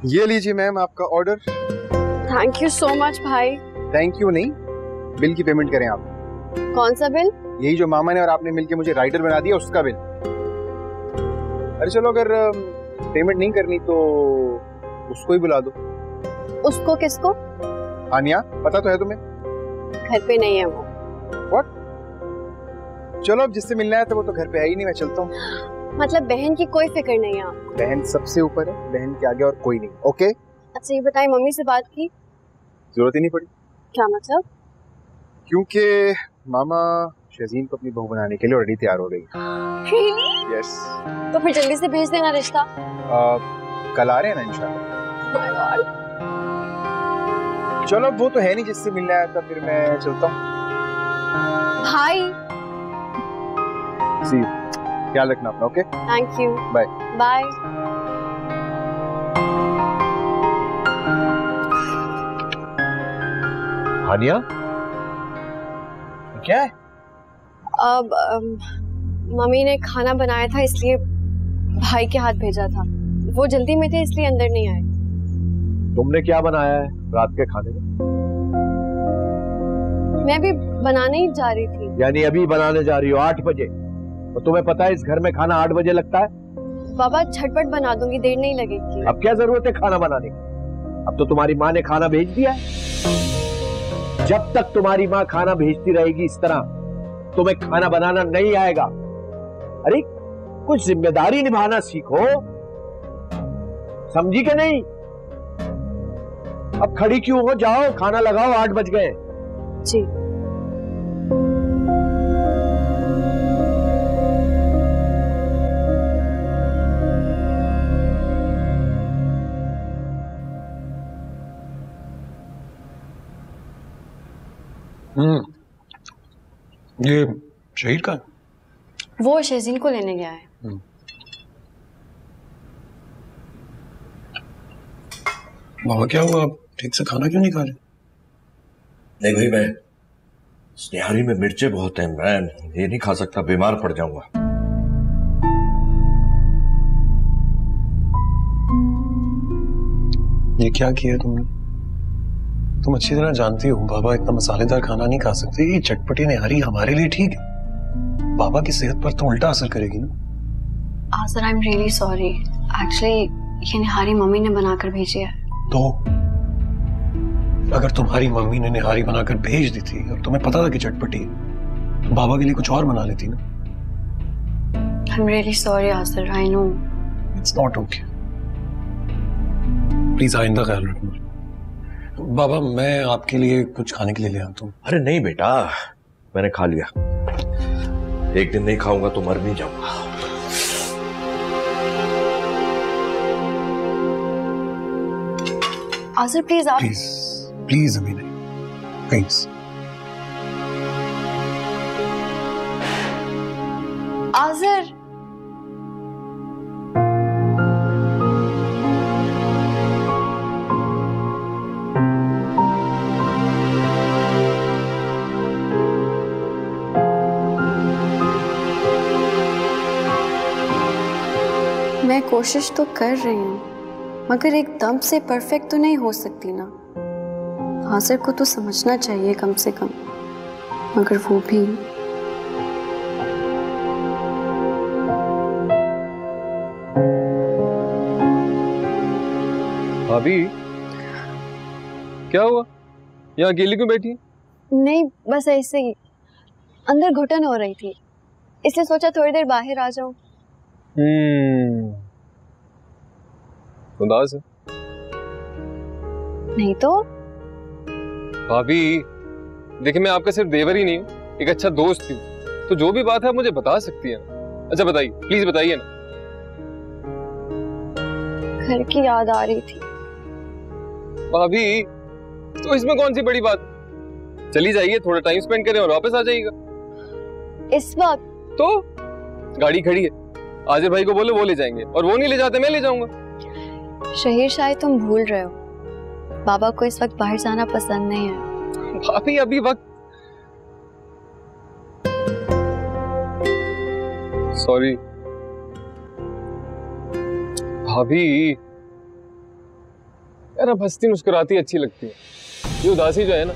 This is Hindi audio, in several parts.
ये लीजिए मैम आपका order. Thank you so much भाई। थैंक यू नहीं, बिल की पेमेंट करें आप। कौन सा बिल? यही जो मामा ने और आपने मिलके मुझे राइटर बना दिया उसका बिल। अरे चलो अगर पेमेंट नहीं करनी तो उसको ही बुला दो। उसको किसको? आनिया, पता तो है तुम्हें। घर पे नहीं है वो। What? चलो अब जिससे मिलना है तो वो तो घर पे है ही नहीं, मैं चलता हूँ। मतलब बहन की कोई फिक्र नहीं है आपको? बहन सबसे ऊपर है, बहन के आगे और कोई नहीं। ओके? अच्छा ये बताइए, मम्मी से बात की? जरूरत ही नहीं पड़ी। क्या मतलब? क्योंकि मामा शजीन को अपनी बहू बनाने के लिए ऑलरेडी तैयार हो गई। Really? यस। तो फिर जल्दी से भेज देना रिश्ता। कल आ रहे हैं ना इंशाल्लाह। Oh my God. चलो अब वो तो है नहीं जिससे मिलना है, तो फिर मैं चलता हूँ। भाई जी, ख्याल रखना अपना। Okay, thank you. Bye bye. Hania, क्या है? अब मम्मी ने खाना बनाया था इसलिए भाई के हाथ भेजा था। वो जल्दी में थे इसलिए अंदर नहीं आए। तुमने क्या बनाया है रात के खाने में? मैं भी बनाने ही जा रही थी। यानी अभी बनाने जा रही हो 8 बजे? तो तुम्हें पता है इस घर में खाना 8 बजे लगता है? बाबा झटपट बना दूंगी, देर नहीं लगेगी। अब क्या जरूरत है खाना बनाने की? अब तो तुम्हारी माँ ने खाना भेज दिया है। जब तक तुम्हारी माँ खाना भेजती रहेगी इस तरह, तुम्हें खाना बनाना नहीं आएगा। अरे कुछ जिम्मेदारी निभाना सीखो, समझी के नहीं? अब खड़ी क्यों हो, जाओ खाना लगाओ, 8 बज गए। जी। ये शहीद का? वो शहजीन को लेने गया है। बाबा क्या हुआ, आप ठीक से खाना क्यों नहीं खा रहे? नहीं भाई, मैं निहारी में मिर्चें बहुत हैं, मैं ये नहीं खा सकता, बीमार पड़ जाऊंगा। ये क्या किया तुमने? तुम अच्छी तरह जानती हो बाबा इतना मसालेदार खाना नहीं खा सकते। ये चटपटी निहारी हमारे लिए ठीक है, बाबा की सेहत पर तो उल्टा असर करेगी ना। Sir I am really sorry, actually ये निहारी मम्मी ने बनाकर भेजी है। तो अगर तुम्हारी मम्मी ने निहारी बनाकर भेज दी थी और तुम्हें पता था कि चटपटी है, तो बाबा के लिए कुछ और बना लेती ना। I am really sorry Aasar, I know. It's not okay, please आइंदा ख्याल रखना। बाबा मैं आपके लिए कुछ खाने के लिए ले आता हूँ। अरे नहीं बेटा, मैंने खा लिया। एक दिन नहीं खाऊंगा तो मर नहीं जाऊंगा। आसर प्लीज आप। प्लीज प्लीज अभी नहीं, प्लीज। आसर मैं कोशिश तो कर रही हूँ, मगर एकदम से परफेक्ट तो नहीं हो सकती ना। हासिर को तो समझना चाहिए कम से कम, मगर वो भी। भाभी क्या हुआ, यहाँ अकेली क्यों बैठी? नहीं बस ऐसे ही, अंदर घुटन हो रही थी इसलिए सोचा थोड़ी देर बाहर आ जाऊं। उदास है? नहीं तो। भाभी देखिए, मैं आपका सिर्फ देवर ही नहीं हूँ, एक अच्छा दोस्त हूँ, तो जो भी बात है आप मुझे बता सकती है ना। अच्छा बताइए, प्लीज बताइए ना। घर की याद आ रही थी। भाभी तो इसमें कौन सी बड़ी बात, चली जाइए, थोड़ा टाइम स्पेंड करें और वापस आ जाइएगा। इस वक्त तो गाड़ी खड़ी है, आजिर भाई को बोले वो ले जाएंगे, और वो नहीं ले जाते मैं ले जाऊंगा। शहीर शायद तुम भूल रहे हो, बाबा को इस वक्त बाहर जाना पसंद नहीं है। भाभी अभी वक्त, सॉरी भाभी, यार आप हंसती मुस्कुराती अच्छी लगती है, ये उदासी जो है ना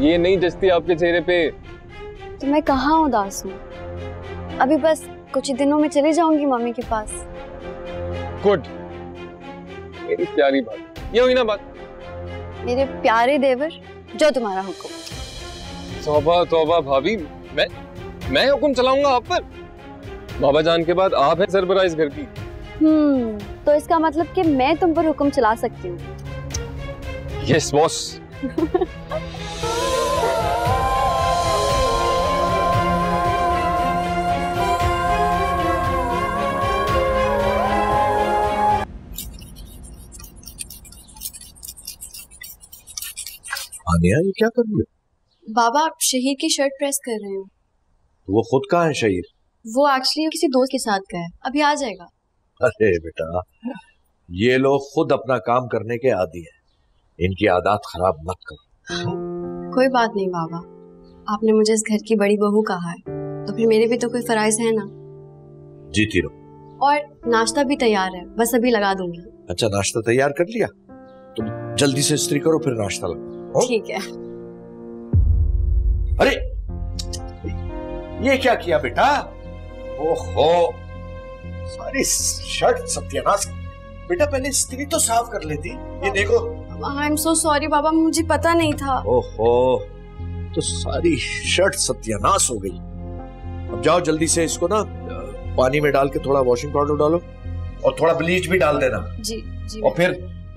ये नहीं जचती आपके चेहरे पे। तो मैं कहाँ उदास हूँ, अभी बस कुछ ही दिनों में चली जाऊंगी मम्मी के पास। गुड, मेरी प्यारी बात, ये हुई ना बात। मेरे प्यारे देवर, जो तुम्हारा हुक्म। तौबा तौबा भाभी, मैं हुक्म चलाऊंगा आप पर? बाबा जान के बाद आप हैं सरप्राइज घर की। तो इसका मतलब कि मैं तुम पर हुक्म चला सकती हूँ। Yes boss. आनिया, ये क्या कर रही हो? बाबा, आप शहीर की शर्ट प्रेस कर रहे हो। वो खुद कहाँ है शहीर? वो एक्चुअली किसी दोस्त के साथ गया है, अभी आ जाएगा। अरे बेटा, ये लोग खुद अपना काम करने के आदी हैं, इनकी आदत खराब मत करो। कोई बात नहीं बाबा, आपने मुझे इस घर की बड़ी बहू कहा है, तो फिर मेरे भी तो कोई फराइज है ना। जीती रहो। और नाश्ता भी तैयार है, बस अभी लगा दूंगी। अच्छा, नाश्ता तैयार कर लिया? तुम जल्दी से इस्त्री करो फिर नाश्ता लगाओ। ठीक है। अरे ये क्या किया बेटा? ओहो, सारी शर्ट सत्यानाश। बेटा पहले इस्त्री तो साफ कर लेती। ये देखो। आई एम सो सॉरी बाबा, मुझे पता नहीं था। ओहो, तो सारी शर्ट सत्यानाश हो गई। अब जाओ जल्दी से इसको ना पानी में डाल के थोड़ा वॉशिंग पाउडर डालो और थोड़ा ब्लीच भी डाल देना। जी जी। और फिर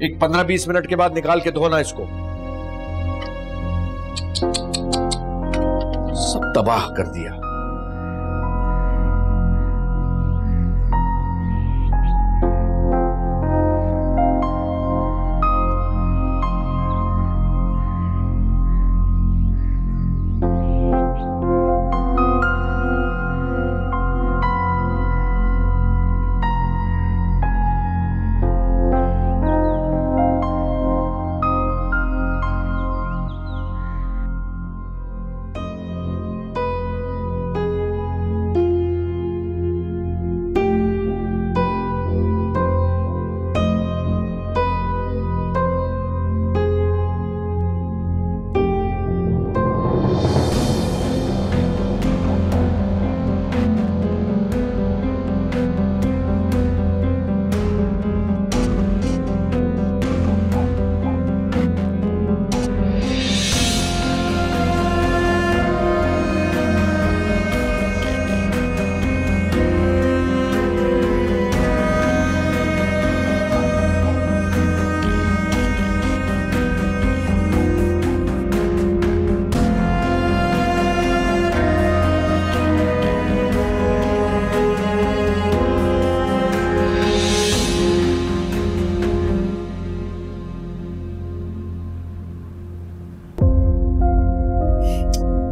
एक 15-20 मिनट के बाद निकाल के धोना इसको। सब तबाह कर दिया।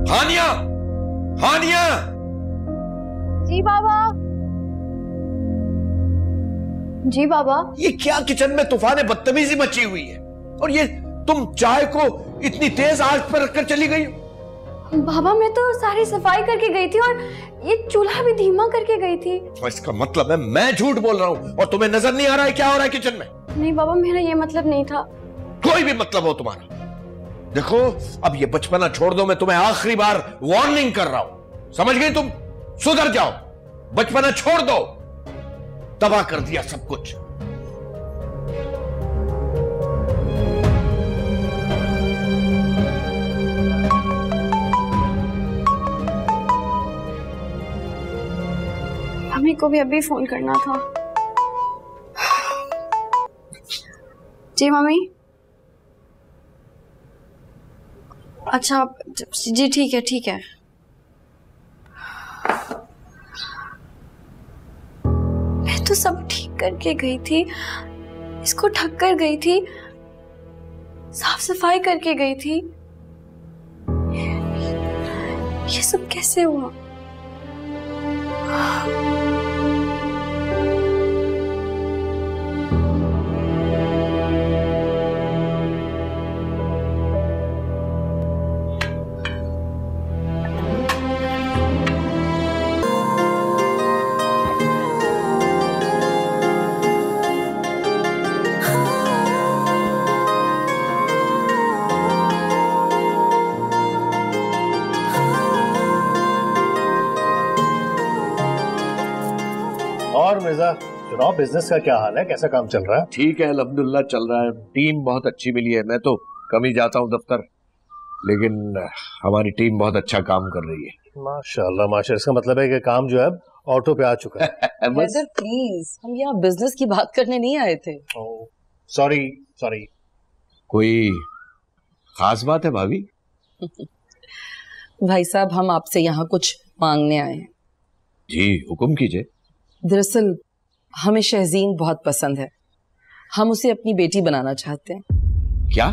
हानिया, हानिया। जी बाबा। जी बाबा। ये क्या किचन में तूफान बदतमीजी मची हुई है? और ये तुम चाय को इतनी तेज आग पर रखकर चली गई? बाबा मैं तो सारी सफाई करके गई थी और ये चूल्हा भी धीमा करके गई थी। तो इसका मतलब है मैं झूठ बोल रहा हूँ और तुम्हें नजर नहीं आ रहा है क्या हो रहा है किचन में? नहीं बाबा, मेरा ये मतलब नहीं था। कोई भी मतलब हो तुम्हारा। देखो, अब ये बचपना छोड़ दो, मैं तुम्हें आखिरी बार वार्निंग कर रहा हूं, समझ गई? तुम सुधर जाओ, बचपना छोड़ दो। तबाह कर दिया सब कुछ। मम्मी को भी अभी फोन करना था। जी मम्मी। अच्छा जी, ठीक है ठीक है। मैं तो सब ठीक करके गई थी, इसको ढक कर गई थी, साफ सफाई करके गई थी। ये सब कैसे हुआ? मिर्जा, सुनाओ बिजनेस का क्या हाल है, कैसा काम चल रहा है? ठीक है, अल्हम्दुलिल्लाह चल रहा है। टीम बहुत अच्छी मिली है। मैं तो कम ही जाता हूँ दफ्तर, लेकिन हमारी टीम बहुत अच्छा काम कर रही है। माशाल्लाह माशाल्लाह। इसका मतलब है कि काम जो है ऑटो पे आ चुका है। ब्रदर प्लीज, हम यहाँ बिजनेस की बात करने नहीं आए थे। Sorry sorry. कोई खास बात है भाभी? भाई साहब, हम आपसे यहाँ कुछ मांगने आए हैं। जी हुक्म कीजिए। दरअसल हमें शहजीन बहुत पसंद है, हम उसे अपनी बेटी बनाना चाहते हैं। क्या?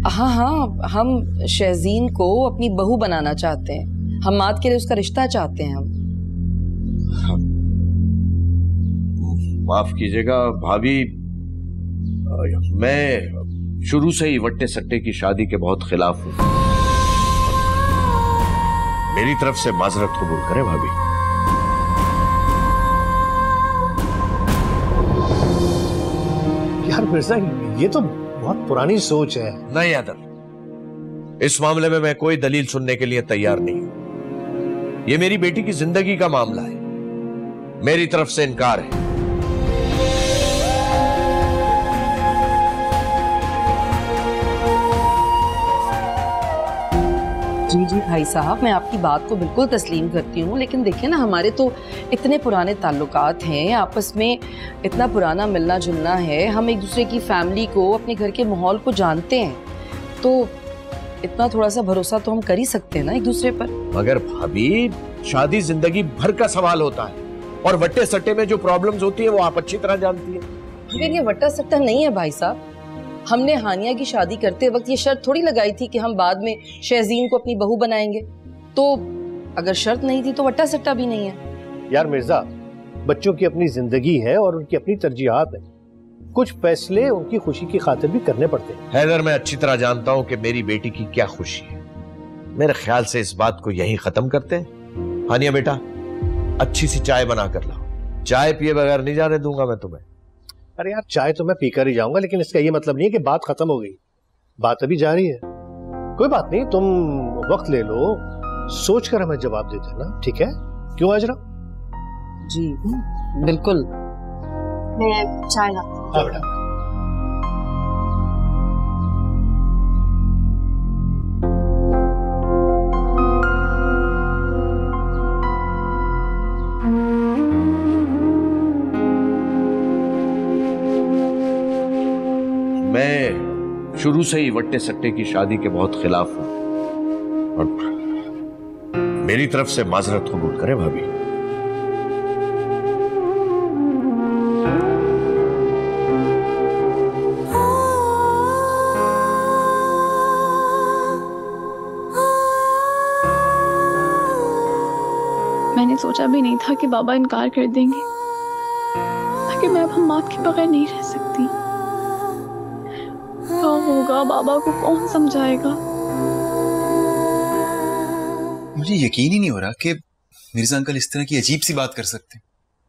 हाँ हाँ, हम शहजीन को अपनी बहू बनाना चाहते हैं। हम माद के लिए उसका रिश्ता चाहते हैं। हम माफ कीजिएगा भाभी, मैं शुरू से ही वट्टे सट्टे की शादी के बहुत खिलाफ हूं। मेरी तरफ से माजरत कबूल करें भाभी। यार मिर्जा, ये तो बहुत पुरानी सोच है। नहीं अदर, इस मामले में मैं कोई दलील सुनने के लिए तैयार नहीं हूं। ये मेरी बेटी की जिंदगी का मामला है, मेरी तरफ से इनकार है। जी जी भाई साहब, मैं आपकी बात को बिल्कुल तस्लीम करती हूँ, लेकिन देखिए ना, हमारे तो इतने पुराने ताल्लुकात हैं, आपस में इतना पुराना मिलना जुलना है, हम एक दूसरे की फैमिली को, अपने घर के माहौल को जानते हैं, तो इतना थोड़ा सा भरोसा तो हम कर ही सकते हैं ना एक दूसरे पर। मगर भाभी, शादी जिंदगी भर का सवाल होता है, और वट्टे सट्टे में जो प्रॉब्लम्स होती है वो आप अच्छी तरह जानती है। मगर ये वट्टा सट्टा नहीं है भाई साहब। हमने हानिया की शादी करते वक्त ये शर्त थोड़ी लगाई थी कि हम बाद में शहजीन को अपनी बहू बनाएंगे। तो अगर शर्त नहीं थी तो वट्टा सट्टा भी नहीं है। यार मिर्जा, बच्चों की अपनी जिंदगी है और उनकी अपनी तरजीहात है, कुछ फैसले उनकी खुशी की खातिर भी करने पड़ते हैं। हैदर, मैं अच्छी तरह जानता हूं कि मेरी बेटी की क्या खुशी है। मेरे ख्याल से इस बात को यहीं खत्म करते हैं। हानिया बेटा, अच्छी सी चाय बना कर लाओ। चाय पिए बगैर नहीं जाने दूंगा मैं तुम्हें। अरे यार, चाय तो मैं पीकर ही जाऊंगा, लेकिन इसका ये मतलब नहीं है कि बात खत्म हो गई। बात अभी जारी है। कोई बात नहीं, तुम वक्त ले लो, सोच कर हमें जवाब दे देना, ठीक है? क्यों आजरा? जी बिल्कुल। मैं चाय लाती हूँ। हाँ बेटा। मैं शुरू से ही वट्टे सट्टे की शादी के बहुत खिलाफ हूं, और मेरी तरफ से माजरत कबूल करें भाभी। मैंने सोचा भी नहीं था कि बाबा इनकार कर देंगे, लेकिन मैं अब हम माँ के बगैर नहीं रह सकती। क्या होगा, बाबा को कौन समझाएगा? मुझे यकीन ही नहीं हो रहा कि मिर्जा अंकल इस तरह की अजीब सी बात कर सकते हैं।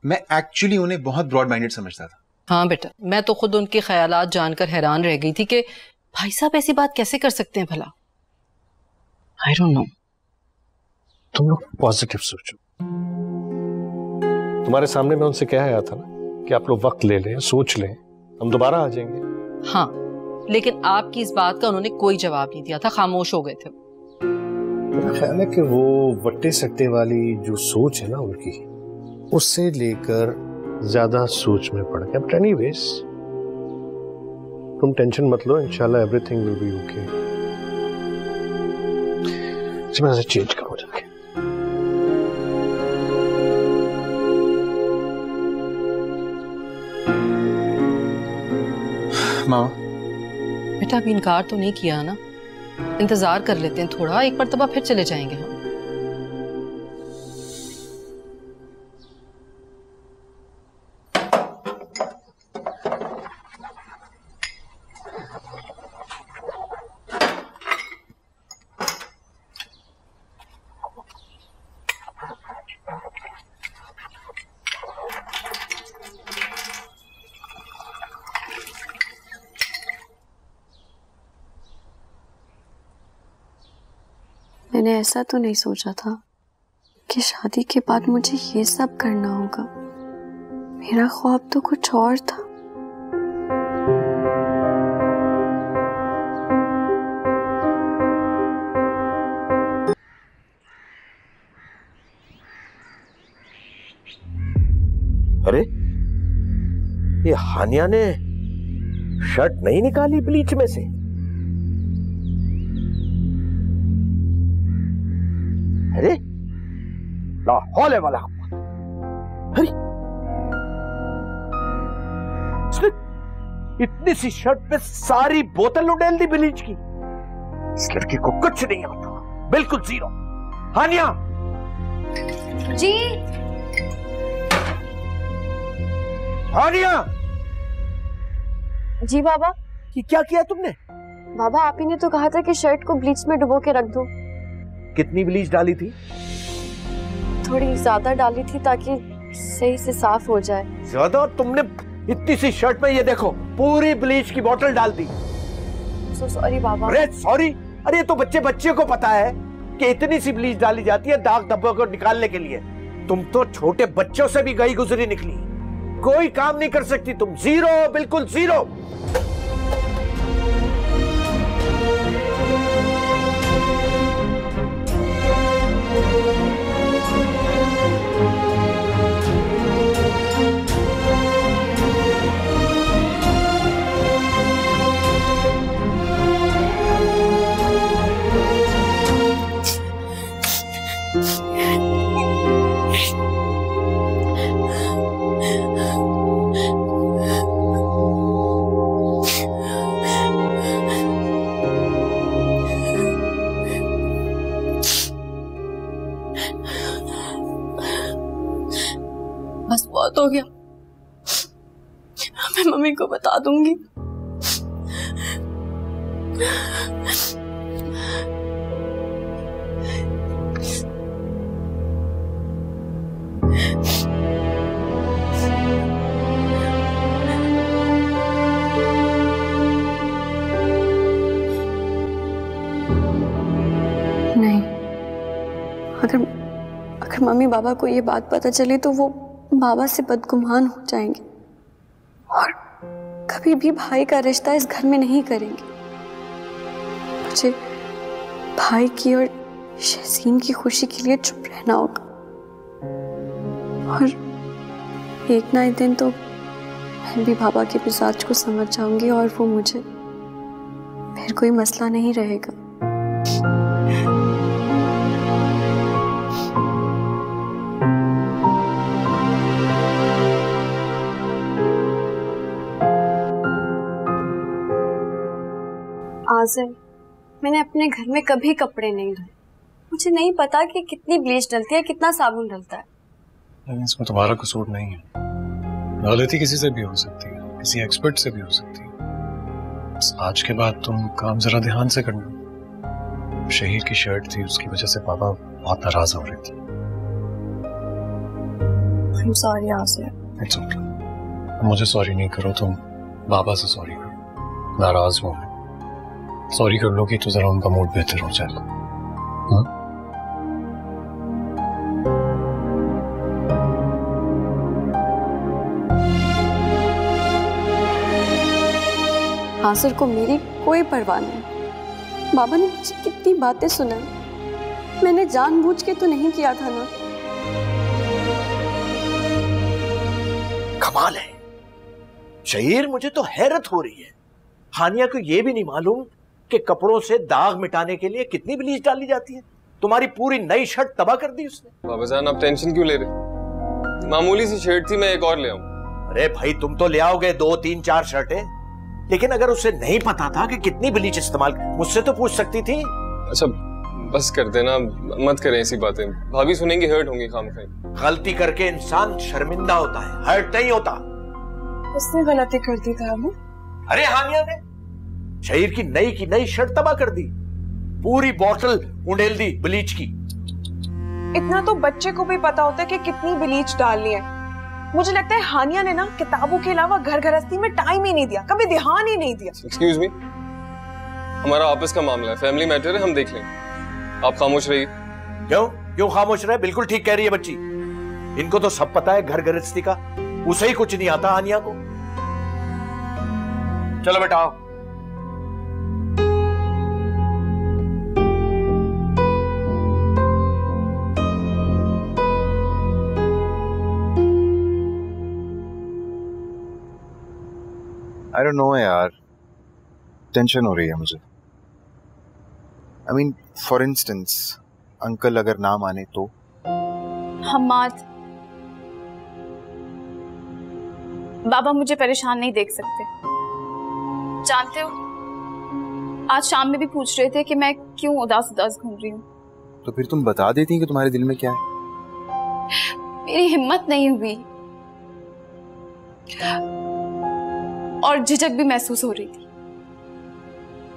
मैं एक्चुअली उन्हें बहुत ब्रॉड माइंडेड समझता था। हाँ बेटा, मैं तो खुद उनके ख्यालात जानकर हैरान रह गई थी कि भाई साहब ऐसी बात कैसे कर सकते हैं भला। I don't know. तुम लोग पॉजिटिव सोचो। तुम्हारे सामने मैं उनसे कह आया था ना कि आप लोग वक्त ले लें, सोच लें, हम दोबारा आ जाएंगे। हाँ, लेकिन आपकी इस बात का उन्होंने कोई जवाब नहीं दिया था, खामोश हो गए थे। मेरा ख्याल है कि वो वट्टे सट्टे वाली जो सोच है ना उनकी, उससे लेकर ज्यादा सोच में पड़ गए। बट एनीवेज, तुम टेंशन मत लो, इंशाल्लाह एवरीथिंग विल बी ओके। मैं चेंज करूं जाके। मामा, बेटा अभी इनकार तो नहीं किया ना, इंतजार कर लेते हैं थोड़ा, एक मरतबा फिर चले जाएंगे हम। मैंने ऐसा तो नहीं सोचा था कि शादी के बाद मुझे ये सब करना होगा। मेरा ख्वाब तो कुछ और था। अरे ये हानिया ने शर्ट नहीं निकाली ब्लीच में से? अरे ला हौले वाला, अरे इसने इतनी सी शर्ट पे सारी बोतल उड़ेल दी ब्लीच की। इस लड़की को कुछ नहीं आता, बिल्कुल जीरो। हानिया जी। हानिया जी बाबा। ये क्या किया तुमने? बाबा आप ही ने तो कहा था कि शर्ट को ब्लीच में डुबो के रख दो। कितनी ब्लीच डाली थी? थोड़ी ज्यादा डाली थी ताकि सही से साफ हो जाए। ज्यादा? तुमने इतनी सी शर्ट में ये देखो पूरी ब्लीच की बोतल डाल दी। सो सॉरी बाबा। अरे सॉरी? अरे तो बच्चे को पता है कि इतनी सी ब्लीच डाली जाती है दाग धब्बों को निकालने के लिए। तुम तो छोटे बच्चों से भी गई गुजरी निकली, कोई काम नहीं कर सकती तुम। जीरो, बिल्कुल जीरो। बस बहुत हो गया, मैं मम्मी को बता दूंगी। नहीं, अगर मम्मी बाबा को ये बात पता चली तो वो बाबा से बदगुमान हो जाएंगे और कभी भी भाई का रिश्ता इस घर में नहीं करेंगे। मुझे भाई की और शहजीन की खुशी के लिए चुप रहना होगा और एक ना एक दिन तो मैं भी बाबा के मिजाज को समझ जाऊंगी और वो मुझे फिर कोई मसला नहीं रहेगा। आज़िम, मैंने अपने घर में कभी कपड़े नहीं धोए। मुझे नहीं पता कि कितनी ब्लीच डलती है, कितना साबुन डलता है। लेकिन इसमें तुम्हारा कसूर नहीं है। गलती किसी से भी हो सकती है, किसी एक्सपर्ट से भी हो सकती है। बस आज के बाद तुम काम जरा ध्यान से करना। शहीर की शर्ट थी, उसकी वजह से पापा बहुत नाराज हो रहे थे। I'm sorry Azim. It's okay। मुझे सॉरी नहीं करो, तुम बाबा से सॉरी करो। नाराज हो, सॉरी कर लोगी तो जरा उनका मूड बेहतर हो जाएगा। आसिर को मेरी कोई परवाह नहीं। बाबा ने मुझे कितनी बातें सुनाई, मैंने जानबूझ के तो नहीं किया था ना। कमाल है शहीर, मुझे तो हैरत हो रही है। हानिया को यह भी नहीं मालूम कि कपड़ों से दाग मिटाने के लिए कितनी ब्लीच डाली जाती है। तुम्हारी पूरी नई शर्ट तबाह कर दी उसने। बाबा जान आप टेंशन क्यों ले रहे? मामूली सी शर्ट थी, मैं एक और ले आऊं। अरे भाई तुम तो ले आओगे 2, 3, 4 शर्टें, लेकिन अगर उसे नहीं पता था कि कितनी ब्लीच इस्तेमाल, मुझसे तो पूछ सकती थी। अच्छा बस कर देना, मत करें ऐसी बातें, भाभी सुनेंगे, हर्ट होंगे खामखा। गलती करके इंसान शर्मिंदा होता है, हर्ट नहीं होता। उसने गलती कर दी था अबू। अरे हानिया ने शहीर की नई शर्ट तबाह कर दी, पूरी बोतल उंडेल दी ब्लीच की। इतना तो बच्चे को भी पता होता है कि कितनी ब्लीच डालनी है। मुझे लगता है हानिया ने ना किताबों के अलावा घर गृहस्थी में टाइम ही नहीं दिया, कभी ध्यान ही नहीं दिया। एक्सक्यूज मी, हमारा आपस का मामला है, फैमिली मैटर है, हम देख लेंगे, आप खामोश रहिए। क्यों खामोश रहे? बिल्कुल ठीक कह रही है बच्ची। इनको तो सब पता है घर गृहस्थी का। उसे ही कुछ नहीं आता हानिया को। चलो बेटा आओ। आई डोंट नो यार, टेंशन हो रही है मुझे। I mean for instance uncle अगर ना माने तो? हम्माद, बाबा मुझे परेशान नहीं देख सकते। जानते हो, आज शाम में भी पूछ रहे थे कि मैं क्यों उदास उदास घूम रही हूँ। तो फिर तुम बता देती कि तुम्हारे दिल में क्या है। मेरी हिम्मत नहीं हुई और झिझक भी महसूस हो रही थी।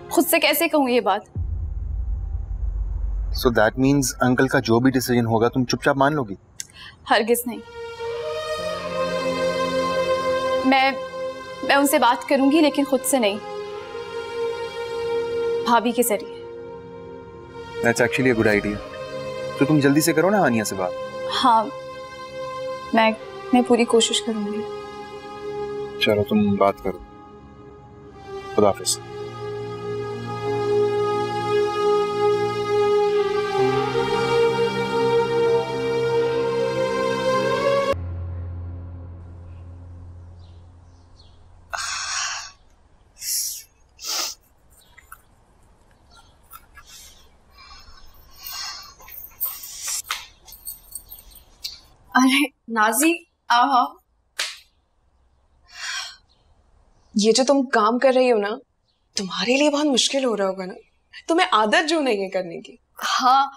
खुद से कैसे कहूँ ये बात। So that means अंकल का जो भी डिसीजन होगा तुम चुपचाप मान लोगी? हरगिज नहीं। मैं उनसे बात करूंगी, लेकिन खुद से नहीं, भाभी के जरिए। That's actually a good idea. तो तुम जल्दी से करो ना हानिया से बात। हाँ, मैं पूरी कोशिश करूंगी। चलो तुम बात करो। खुदा हाफिज। अरे नाजी, आओ। ये जो तुम काम कर रही हो ना, तुम्हारे लिए बहुत मुश्किल हो रहा होगा ना। तुम्हें आदत जो नहीं है करने की। हाँ,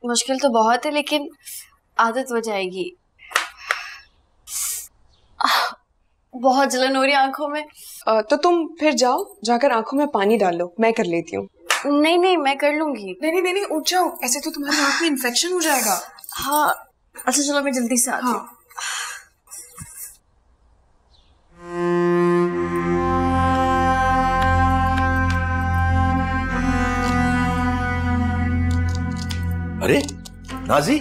मुश्किल तो बहुत है, लेकिन आदत हो जाएगी। बहुत जलन हो रही है आंखों में। तो तुम फिर जाओ, जाकर आंखों में पानी डाल लो, मैं कर लेती हूँ। नहीं, मैं कर लूंगी। नहीं, उठ जाओ, ऐसे तो तुम्हारी आंख में इन्फेक्शन हो जाएगा। हाँ, अच्छा चलो मैं जल्दी से आती हूँ। हाँ। अरे नाजी,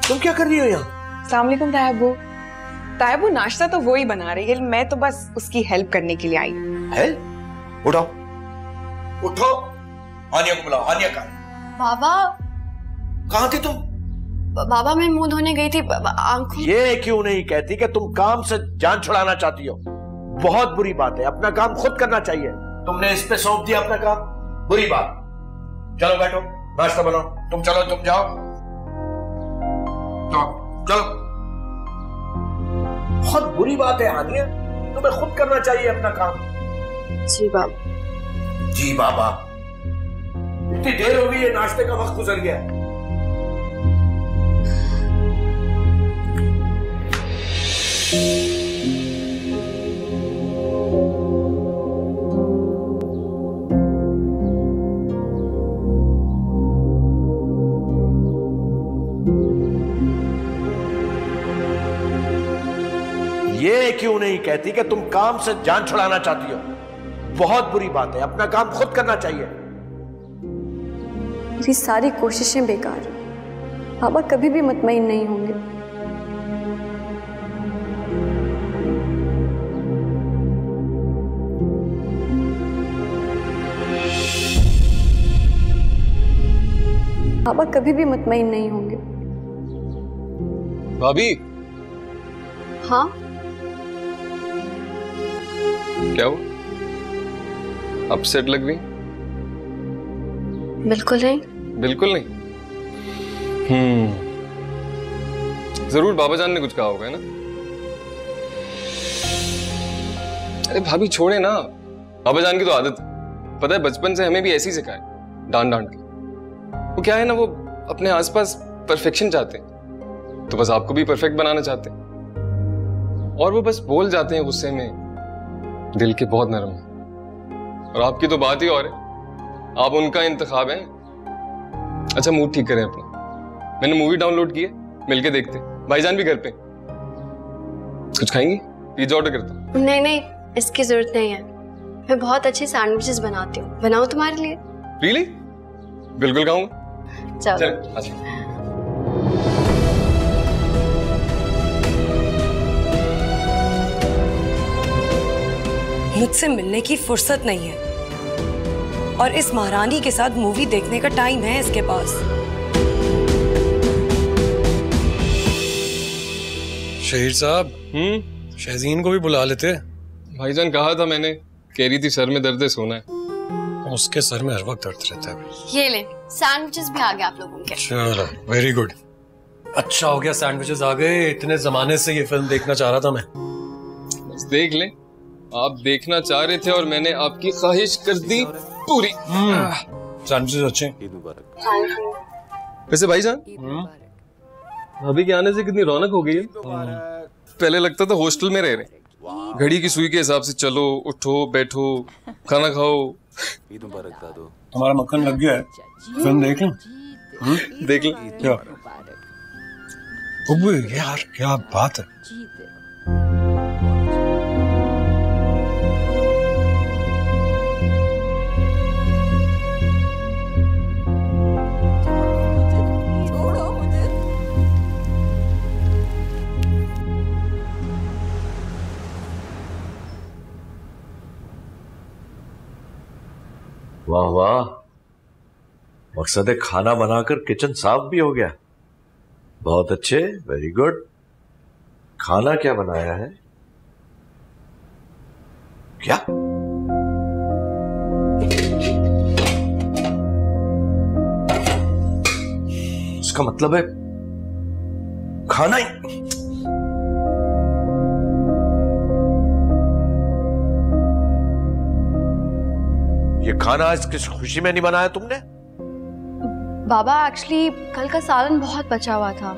तुम क्या कर रही हो यहाँ? अस्सलाम वालेकुम तायबू, नाश्ता तो वो ही बना रही है, मैं तो बस उसकी हेल्प करने के लिए आई। हेल्प? उठो, हानिया को बुलाओ। हानिया कहाँ? बाबा। कहाँ थी तुम? बाबा मैं मुंह धोने गई थी, आंखों। ये क्यों नहीं कहती कि तुम काम से जान छुड़ाना चाहती हो? बहुत बुरी बात है, अपना काम खुद करना चाहिए। तुमने इस पे सौंप दिया अपना काम, बुरी बात। चलो बैठो, नाश्ता बनाओ। तुम चलो, तुम जाओ, चलो। बहुत बुरी बात है हानिया, तुम्हें खुद करना चाहिए अपना काम। जी बाबा। जी बाबा? इतनी देर हो गई है, नाश्ते का वक्त गुजर गया। ये क्यों नहीं कहती कि तुम काम से जान छुड़ाना चाहती हो? बहुत बुरी बात है, अपना काम खुद करना चाहिए। मेरी सारी कोशिशें बेकार। बाबा कभी भी मुतमईन नहीं होंगे। बाबा कभी भी मुतमईन नहीं होंगे। भाभी। हाँ? क्या हुआ? अपसेट लग गई? बिल्कुल नहीं। बिल्कुल नहीं? जरूर बाबा जान ने कुछ कहा होगा, है ना? अरे भाभी छोड़े ना, बाबा जान की तो आदत, पता है बचपन से हमें भी ऐसी सिखाए, डांट डांट के। वो क्या है ना, वो अपने आसपास परफेक्शन चाहते हैं, तो बस आपको भी परफेक्ट बनाना चाहते हैं, और वो बस बोल जाते हैं गुस्से में। दिल के बहुत नरम है, और आपकी तो बात ही और है, आप उनका इंतखाब हैं। अच्छा मूड ठीक करें अपना, मैंने मूवी डाउनलोड की है, मिलके देखते। भाईजान भी घर पे, कुछ खाएंगी? पिज्जा ऑर्डर करता हूं। नहीं, इसकी जरूरत नहीं है, मैं बहुत अच्छे सैंडविचेस बनाती हूँ, बनाऊं तुम्हारे लिए? रियली? बिल्कुल खाऊंगा। चलो। अच्छा। मुझसे मिलने की फुर्सत नहीं है और इस महारानी के साथ मूवी देखने का टाइम है इसके पास। शहीर साहब, शहजीन को भी बुला लेते। भाईजान कहा था मैंने, कह रही थी सर में दर्द है, सोना है। उसके सर में हर वक्त दर्द रहता है। ये ले, सैंडविचेस भी आ गए आप लोगों के। चलो, वेरी गुड। अच्छा हो गया सैंडविचेस आ गए, इतने जमाने से ये फिल्म देखना चाह रहा था मैं। बस देख ले, आप देखना चाह रहे थे और मैंने आपकी ख्वाहिश कर दी पूरी। सैंडविचेस अच्छे। वैसे भाईजान, भाभी के आने से कितनी रौनक हो गई है। पहले लगता था हॉस्टल में रह रहे, घड़ी की सुई के हिसाब से चलो, उठो, बैठो, खाना खाओ। तुम्हारा मक्खन लग गया है, फिल्म देख लें। देख लें क्या? यार क्या बात है। वाह वाह, मकसद है खाना बनाकर किचन साफ भी हो गया। बहुत अच्छे, वेरी गुड। खाना क्या बनाया है? क्या? उसका मतलब है खाना ही। ये खाना आज किस खुशी में नहीं बनाया तुमने? बाबा एक्चुअली कल का सालन बहुत बचा हुआ था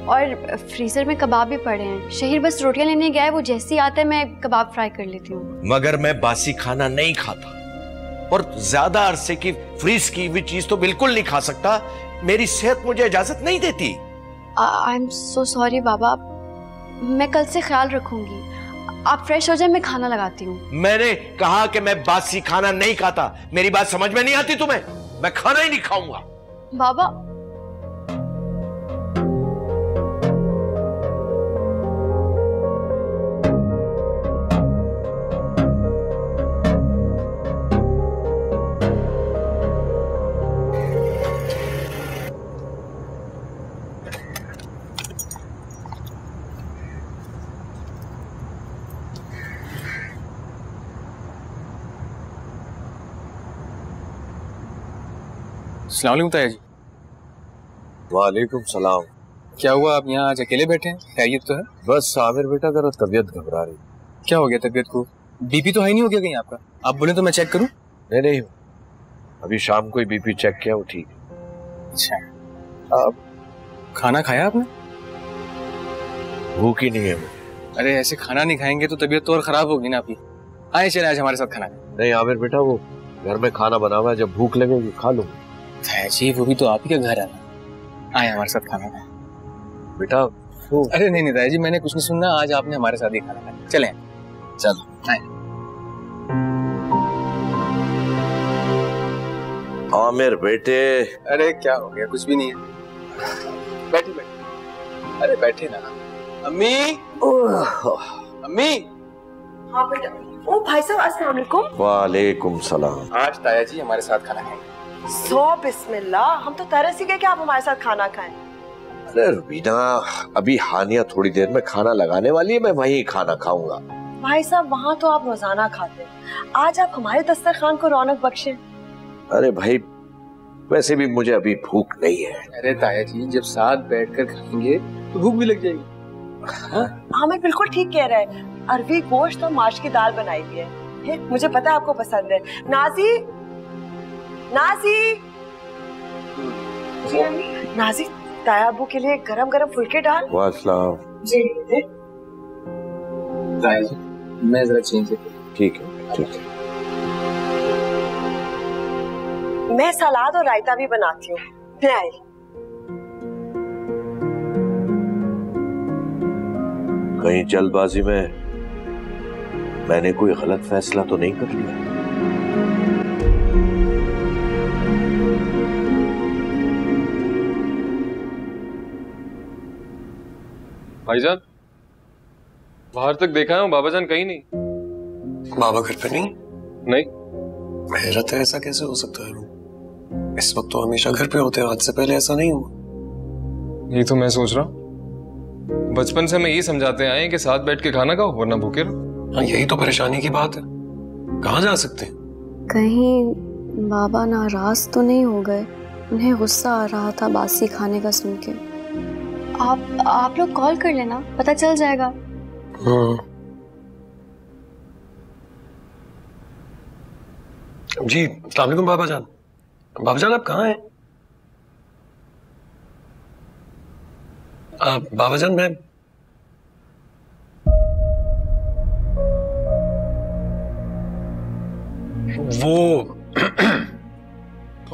और फ्रीजर में कबाब भी पड़े हैं। शहीर बस रोटियां लेने गया है, वो जैसे ही आता है मैं कबाब फ्राई कर लेती हूँ। मगर मैं बासी खाना नहीं खाता और ज्यादा अरसे की फ्रीज की हुई चीज तो बिल्कुल नहीं खा सकता। मेरी सेहत मुझे इजाजत नहीं देती। आई एम सो सॉरी बाबा, मैं कल से ख्याल रखूंगी। आप फ्रेश हो जाए, मैं खाना लगाती हूँ। मैंने कहा कि मैं बासी खाना नहीं खाता। मेरी बात समझ में नहीं आती तुम्हें? मैं खाना ही नहीं खाऊंगा। बाबा अस्सलाम वालेकुम ताया जी। वालेकुम सलाम। क्या हुआ, आप यहाँ आज अकेले बैठे हैं? खैरियत तो है? बस आमिर बेटा जरा तबीयत घबरा रही। क्या हो गया तबीयत को? बीपी तो हाई नहीं हो गया कहीं आपका? आप बोले तो मैं चेक करूं? नहीं, अभी शाम को ही बीपी चेक किया, वो ठीक है। अच्छा, अब खाना खाया आपने? भूख ही नहीं है मुझे। अरे ऐसे खाना नहीं खाएंगे तो तबीयत तो और खराब होगी ना आपकी। आए चले आज हमारे साथ खाना। नहीं आमिर बेटा, वो घर में खाना बना हुआ है, जब भूख लगेगी खा लूंगा। जी वो भी तो आप ही का घर है ना, आए हमारे साथ खाना खाएं। बेटा अरे नहीं ताया जी, मैंने कुछ नहीं सुनना, आज आपने हमारे साथ ही खाना खाया। चले चलो आए। आमिर बेटे। अरे क्या हो गया, कुछ भी नहीं है। बैठे बैठे, अरे बैठे ना। अम्मी, अम्मी। हाँ बेटा। ओ भाई साहब, अस्सलाम वालेकुम। वालेकुम सलाम। आज ताया जी हमारे साथ खाना खाएंगे। सो बिस्मिल्लाह, हम तो तरस ही गए कि आप हमारे साथ खाना खाएं। अरे रुबीना, अभी हानिया थोड़ी देर में खाना लगाने वाली है, मैं वहीं खाना खाऊंगा। भाई साहब, वहाँ तो आप रोजाना खाते हैं, आज आप हमारे दस्तरखान को रौनक बख्शे। अरे भाई, वैसे भी मुझे अभी भूख नहीं है। अरे ताया जी, जब साथ बैठकर खाएंगे तो भूख भी लग जाएगी। हमें बिल्कुल ठीक कह रहा है। अरवी गोश्त और माश की दाल बनाई हुई है, मुझे पता है आपको पसंद है। नाजी, नाजी, नाजी, ताया अब्बू के लिए गरम गरम फुलके डाल। वासलाम। जी ताया जी, मैं जरा चेंज। ठीक है ठीक है। मैं सलाद और रायता भी बनाती हूँ। मैं आई। कहीं जल्दबाजी में मैंने कोई गलत फैसला तो नहीं कर लिया? भाईजान, बाहर तक देखा है, बाबा जान कहीं नहीं। बाबा घर पे नहीं? नहीं। हैरत है, ऐसा कैसे हो सकता है? इस वक्त तो हमेशा घर पे होते हैं, आज से पहले ऐसा नहीं हुआ। यही तो मैं सोच रहा हूँ। बचपन से हमें ये समझाते आए कि साथ बैठ के खाना खाओ वरना भूखे रहो। हाँ, यही तो परेशानी की बात है। कहाँ जा सकते हैं? कहीं बाबा नाराज तो नहीं हो गए? उन्हें गुस्सा आ रहा था बासी खाने का सुन के। आप लोग कॉल कर लेना, पता चल जाएगा। जी अस्सलाम वालेकुम बाबा जान। बाबा जान आप कहाँ हैं? बाबा जान मैं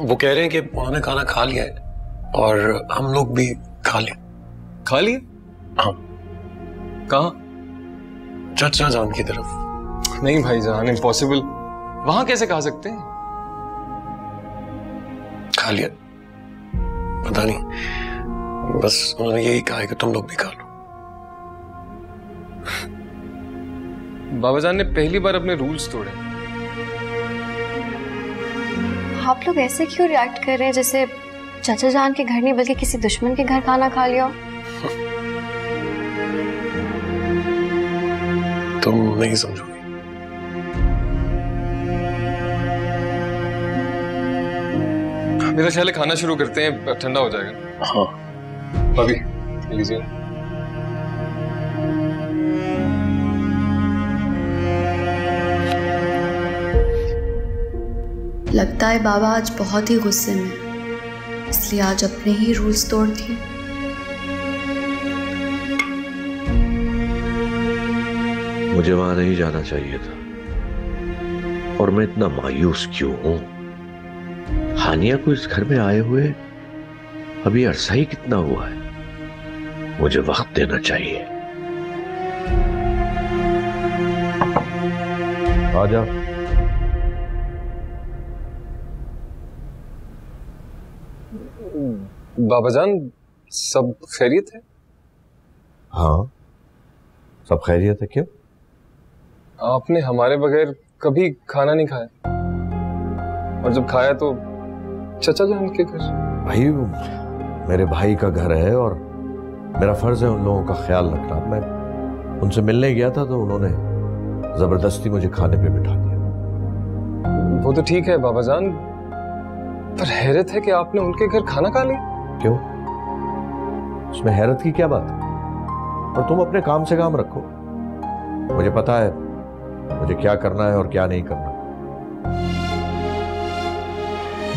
वो कह रहे हैं कि उन्होंने खाना खा लिया है और हम लोग भी खा लिया। खा लिया? हाँ। कहाँ? चाचा जान की तरफ। नहीं भाईजान, इम्पॉसिबल। वहां कैसे खा सकते हैं? खा लिया, पता नहीं, बस उन्होंने यही कहा है कि तुम लोग भी खा लो। बाबा जान ने पहली बार अपने रूल्स तोड़े। आप लोग ऐसे क्यों रिएक्ट कर रहे हैं जैसे चाचा जान के घर नहीं बल्कि किसी दुश्मन के घर खाना खा लिया? तुम नहीं समझोगी। मेरा ख्याल है खाना शुरू करते हैं, ठंडा हो जाएगा। हाँ अभी लीजिए। लगता है बाबा आज बहुत ही गुस्से में, इसलिए आज अपने ही रूल्स तोड़ दिए। मुझे वहां नहीं जाना चाहिए था, और मैं इतना मायूस क्यों हूं? हानिया को इस घर में आए हुए अभी अरसा ही कितना हुआ है? मुझे वक्त देना चाहिए। आजा। बाबा जान सब खैरियत है? हाँ सब खैरियत है। क्यों? आपने हमारे बगैर कभी खाना नहीं खाया, और जब खाया तो चाचा जान के घर। भाई मेरे भाई का घर है और मेरा फर्ज है उन लोगों का ख्याल रखना। मैं उनसे मिलने गया था तो उन्होंने जबरदस्ती मुझे खाने पे बिठा दिया। वो तो ठीक है बाबा जान, पर हैरत है कि आपने उनके घर खाना खा लिया। क्यों? उसमें हैरत की क्या बात है? और तुम अपने काम से काम रखो। मुझे पता है मुझे क्या करना है और क्या नहीं करना।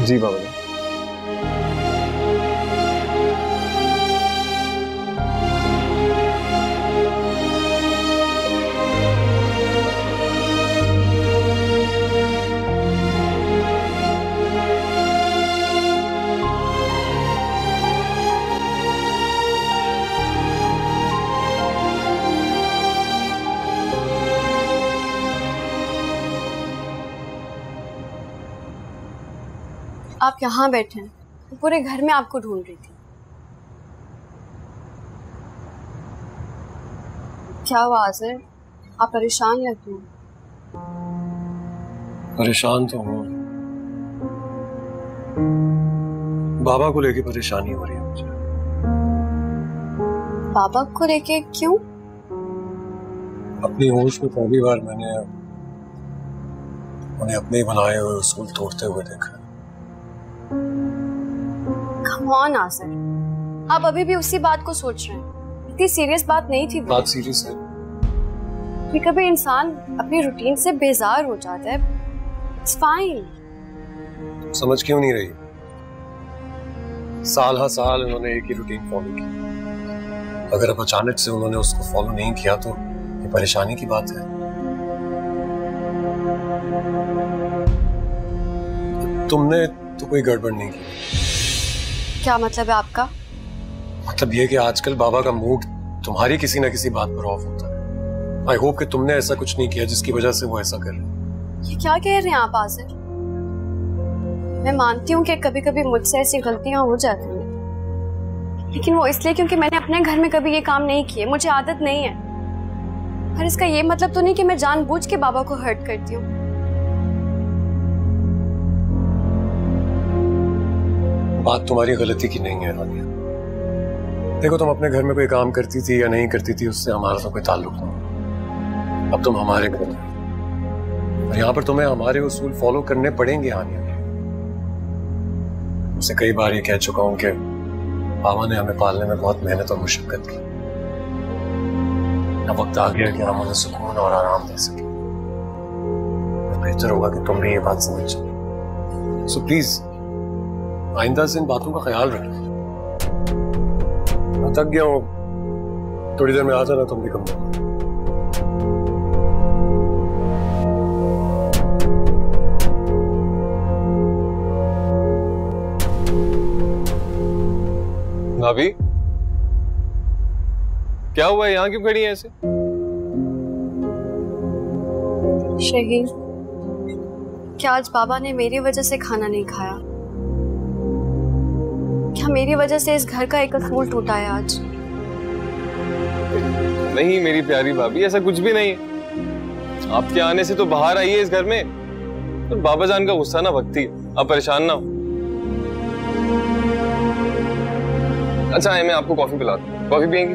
जी बाबा जान। आप यहाँ बैठे हैं, पूरे घर में आपको ढूंढ रही थी। क्या हुआ आज़र, आप परेशान लग रहे हैं? परेशान तो हूँ, बाबा को लेके परेशानी हो रही है मुझे। बाबा को लेके क्यों? अपनी होश में पहली बार मैंने उन्हें अपने बनाए हुए उसूल तोड़ते हुए देखा। Come on आज़र, आप अभी भी उसी बात को सोच रहे हैं। इतनी सीरियस बात नहीं थी। बात सीरियस है। कभी इंसान अपनी रूटीन से बेजार हो जाता है। It's fine। समझ क्यों नहीं रही? साल हर साल उन्होंने एक ही रूटीन फॉलो की। अगर अब अचानक से उन्होंने उसको फॉलो नहीं किया तो ये परेशानी की बात है। तुमने तो कोई गड़बड़ नहीं की। क्या मतलब है आपका? मतलब ये कि आजकल बाबा का मूड तुम्हारी किसी ना किसी बात पर ऑफ होता है। आई होप कि तुमने ऐसा कुछ नहीं किया जिसकी वजह से वो ऐसा कर रहे। ये क्या कह रहे हैं आप आज़र? मैं मानती हूँ कि कभी कभी मुझसे ऐसी गलतियां हो जाती हैं, लेकिन वो इसलिए क्योंकि मैंने अपने घर में कभी ये काम नहीं किए। मुझे आदत नहीं है। पर इसका ये मतलब तो नहीं कि मैं जानबूझ के बाबा को हर्ट करती हूँ। बात तुम्हारी गलती की नहीं है हानिया। देखो, तुम अपने घर में कोई काम करती थी या नहीं करती थी, उससे हमारा तो कोई ताल्लुक नहीं। अब तुम हमारे घर में, और यहाँ पर तुम्हें हमारे उसूल फॉलो करने पड़ेंगे हानिया। उसे कई बार ये कह चुका हूं कि बाबा ने हमें पालने में बहुत मेहनत और मुशक्कत की। अब वक्त आ गया कि हम उन्हें सुकून और आराम दे सकें। बेहतर होगा कि तुम भी ये बात समझ जाओ। सो प्लीज आइंदा से इन बातों का ख्याल रखना। मैं थक गया हूँ, थोड़ी देर में आ जाना तुम भी कम। भाभी, क्या हुआ है? यहाँ क्यों खड़ी है ऐसे? शहीद, क्या आज बाबा ने मेरी वजह से खाना नहीं खाया? क्या मेरी वजह से इस घर का एक असूल टूटा है आज? नहीं मेरी प्यारी भाभी, ऐसा कुछ भी नहीं है। आपके आने से तो बाहर आई है इस घर में। तो बाबा जान का गुस्सा ना भगती है, आप परेशान ना हो। अच्छा है, मैं आपको कॉफी पिला दूं। कॉफी पियेंगी?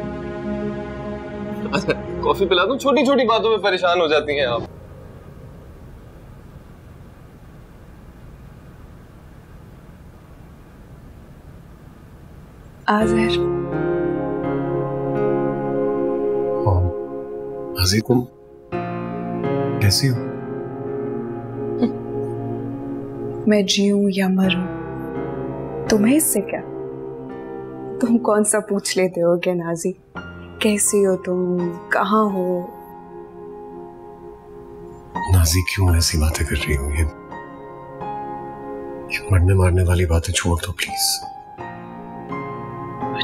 अच्छा, कॉफी पिला दूं? छोटी छोटी बातों में परेशान हो जाती हैं आप। आज़िर, आज़िर तुम कैसी हो? मैं जीऊं या मरूं, तुम्हें इससे क्या? तुम कौन सा पूछ लेते हो क्या नाजी? कैसी हो तुम, कहाँ हो? नाजी क्यों ऐसी बातें कर रही हो? ये मरने मारने वाली बातें छोड़ दो प्लीज।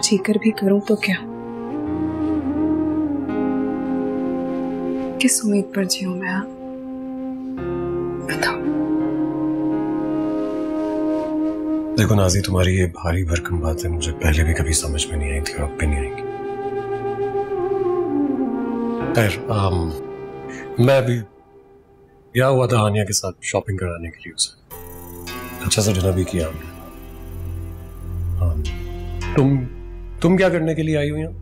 जीकर भी करूं तो क्या? किस उम्मीद पर जीऊं मैं? बताओ। देखो नाजी, तुम्हारी ये भारी भरकम बातें मुझे पहले भी कभी समझ में नहीं आई थी और अब भी नहीं आएंगी। खैर, मैं अभी गया हुआ था हानिया के साथ शॉपिंग कराने के लिए। उसे अच्छा सा डिनर भी किया हमने। तुम क्या करने के लिए आई हो यहाँ?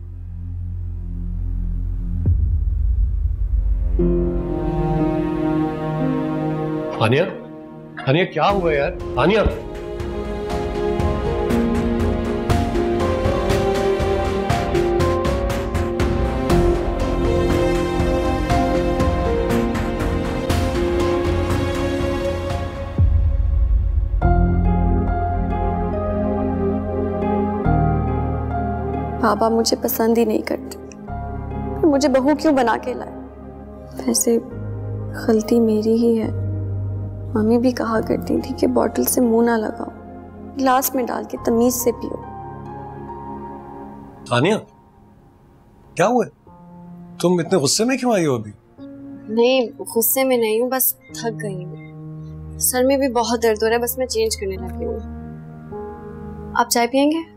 हानिया, हानिया क्या हुआ यार? हानिया, बाबा मुझे पसंद ही नहीं करते, पर मुझे बहू क्यों बना के लाए? वैसे गलती मेरी ही है। मम्मी भी कहा करती थी कि बॉटल से मुंह ना लगाओ, ग्लास में डाल के तमीज से पियो। तानिया, क्या हुआ? तुम इतने गुस्से में क्यों आई हो अभी? नहीं, गुस्से में नहीं हूँ, बस थक गई हूँ। सर में भी बहुत दर्द हो रहा है, बस मैं चेंज करने लगी हूँ। आप चाय पियेंगे?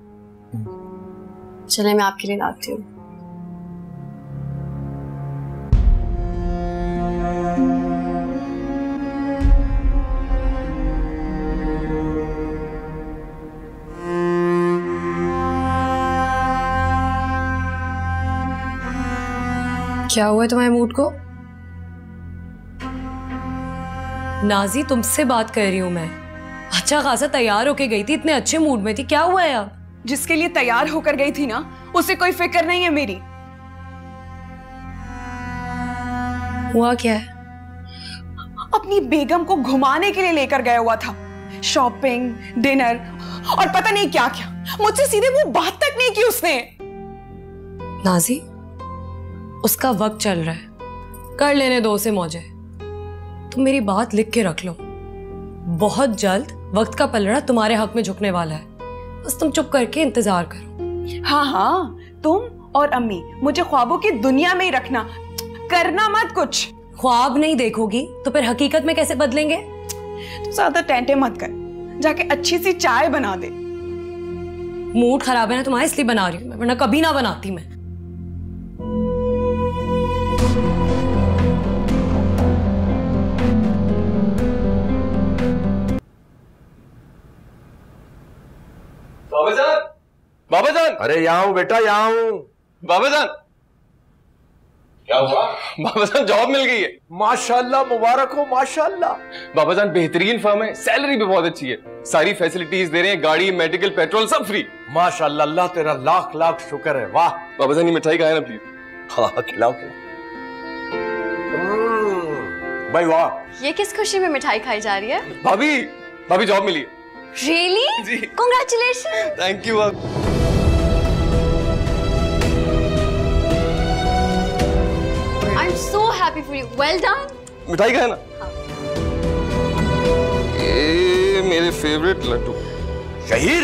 चले, मैं आपके लिए लाती हूँ। क्या हुआ तुम्हारे मूड को? नाजी, तुमसे बात कर रही हूँ मैं। अच्छा खासा तैयार होके गई थी, इतने अच्छे मूड में थी, क्या हुआ है अब? जिसके लिए तैयार होकर गई थी ना, उसे कोई फिक्र नहीं है मेरी। हुआ क्या है? अपनी बेगम को घुमाने के लिए लेकर गया हुआ था। शॉपिंग, डिनर और पता नहीं क्या क्या। मुझसे सीधे वो बात तक नहीं की उसने। नाजी, उसका वक्त चल रहा है, कर लेने दो उसे मौजे। तुम मेरी बात लिख के रख लो, बहुत जल्द वक्त का पलड़ा तुम्हारे हक में झुकने वाला है। बस तुम चुप करके इंतजार करो। हाँ हाँ, तुम और अम्मी मुझे ख्वाबों की दुनिया में ही रखना, करना मत कुछ। ख्वाब नहीं देखोगी तो फिर हकीकत में कैसे बदलेंगे? तो ज्यादा टेंटे मत कर, जाके अच्छी सी चाय बना दे। मूड खराब है ना तुम्हारा, इसलिए बना रही हूँ मैं, वरना कभी ना बनाती मैं। जान। अरे यहाँ हूँ बेटा, यहाँ हूँ। बाबा जान, क्या हुआ? बाबा जान जॉब मिल गई है। माशाल्लाह, मुबारक हो, माशाल्लाह। बाबा जान बेहतरीन फर्म है, सैलरी भी बहुत अच्छी है, सारी फैसिलिटीज दे रहे हैं, गाड़ी, मेडिकल, पेट्रोल सब फ्री। माशाल्लाह, अल्लाह तेरा लाख लाख शुक्र है। वाह बाबा जान, ये मिठाई खाए ना प्लीज। हाँ खिलाओ खिलाओ। भाई वाह, ये किस खुशी में मिठाई खाई जा रही है? भाभी जॉब मिली है। रियली? जी। Congratulation. Thank you. I am so happy for you. Well done. मिठाई खाए ना। ये मेरे फेवरेट लड्डू। शहीर,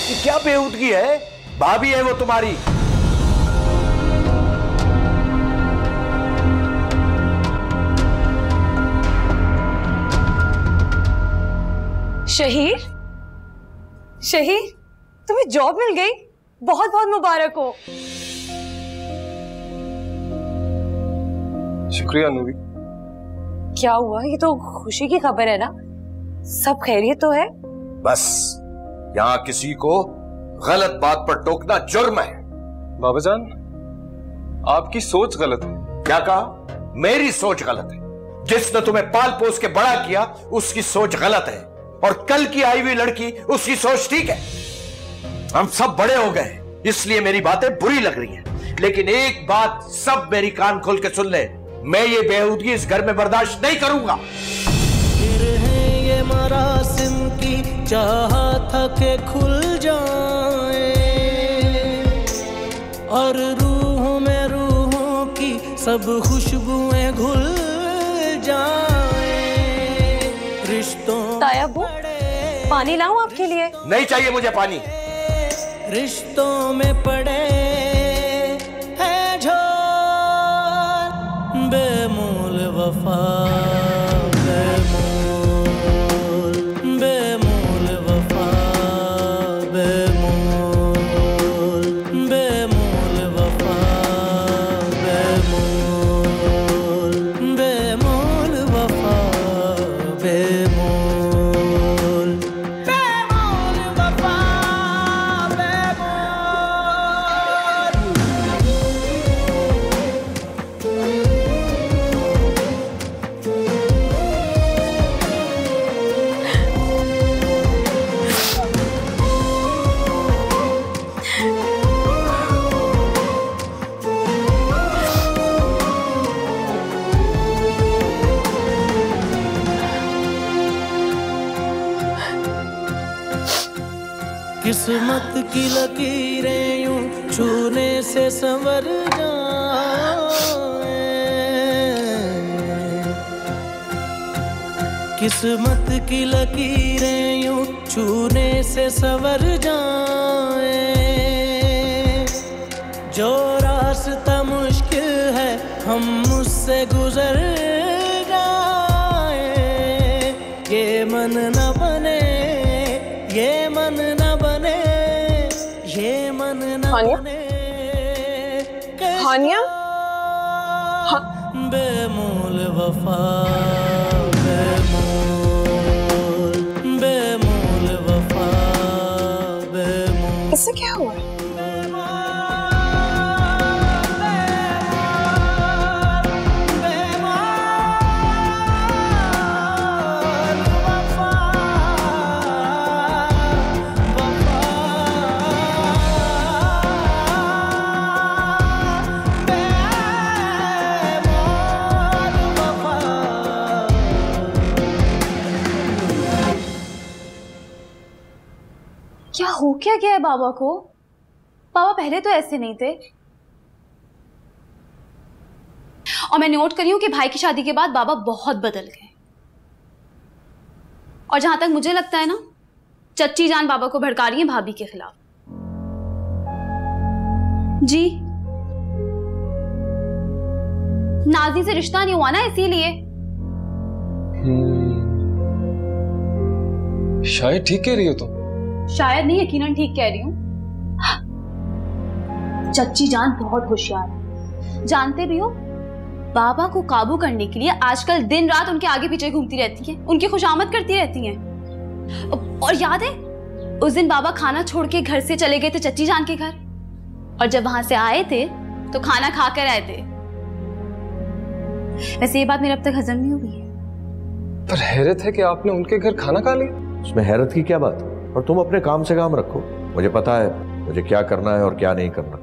ये क्या बेहूदगी है? भाभी है वो तुम्हारी। शहीर, शहीर, तुम्हें जॉब मिल गई, बहुत बहुत मुबारक हो। शुक्रिया नूरी। क्या हुआ? ये तो खुशी की खबर है ना, सब खैरियत तो है? बस यहाँ किसी को गलत बात पर टोकना जुर्म है। बाबा जान, आपकी सोच गलत है। क्या कहा? मेरी सोच गलत है। जिसने तुम्हें पाल पोस के बड़ा किया उसकी सोच गलत है, और कल की आई हुई लड़की उसकी सोच ठीक है। हम सब बड़े हो गए, इसलिए मेरी बातें बुरी लग रही हैं, लेकिन एक बात सब मेरी कान खोल के सुन ले, मैं ये बेहूदगी इस घर में बर्दाश्त नहीं करूंगा। ये मरासिम की चाहत के खुल जाए और रूहों में रूहों की सब खुशबुएं घुल जाए। रिश्तों तायाबू, पानी लाऊं आपके लिए? नहीं चाहिए मुझे पानी। रिश्तों में पड़े है झोल, बेमोल वफा, किस्मत की लकीरें यूं छूने से संवर जाए, किस्मत की लकीरें यूं छूने से संवर जाए। जो रास्ता मुश्किल है हम उससे गुजर जाए, ये मन न बने, ये मन न बने, ये मन न बने। हानिया, बेमोल वफा, बेमोल, बेमोल वफा, बेमोल। इससे क्या हुआ? क्या हो क्या गया है बाबा को? बाबा पहले तो ऐसे नहीं थे। और मैं नोट करी हूं कि भाई की शादी के बाद बाबा बहुत बदल गए। और जहां तक मुझे लगता है ना, चच्ची जान बाबा को भड़का रही है भाभी के खिलाफ। जी, नाजी से रिश्ता नहीं हुआ ना, इसीलिए। शायद ठीक कह रही हो तुम। शायद नहीं, यकीनन ठीक कह रही हूँ। चच्ची जान बहुत होशियार है, जानते भी हो। बाबा को काबू करने के लिए आजकल दिन रात उनके आगे पीछे घूमती रहती हैं, उनकी खुशामद करती रहती हैं। और याद है उस दिन बाबा खाना छोड़ के घर से चले गए थे चच्ची जान के घर, और जब वहां से आए थे तो खाना खा कर आए थे। वैसे ये बात मेरे अब तक हजम नहीं हुई है। पर हैरत है कि आपने उनके घर खाना खा लिया। उसमें हैरत की क्या बात है? और तुम अपने काम से काम रखो, मुझे पता है मुझे क्या करना है और क्या नहीं करना।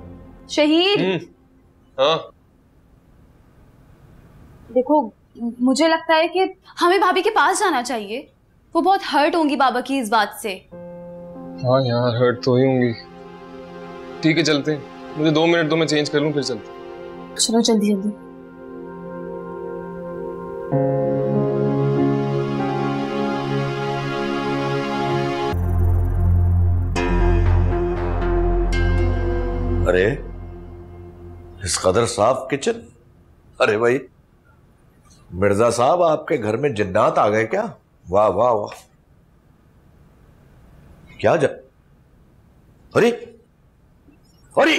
शहीद, हाँ देखो मुझे लगता है कि हमें भाभी के पास जाना चाहिए। वो बहुत हर्ट होंगी बाबा की इस बात से। हाँ यार, हर्ट तो ही होंगी। ठीक है चलते हैं, मुझे 2 मिनट दो, मैं चेंज कर लूं फिर चलते हैं। चलो जल्दी जल्दी। अरे इस कदर साफ किचन। अरे भाई मिर्जा साहब, आपके घर में जिन्नात आ गए क्या? वाह वाह वाह, क्या अरे अरे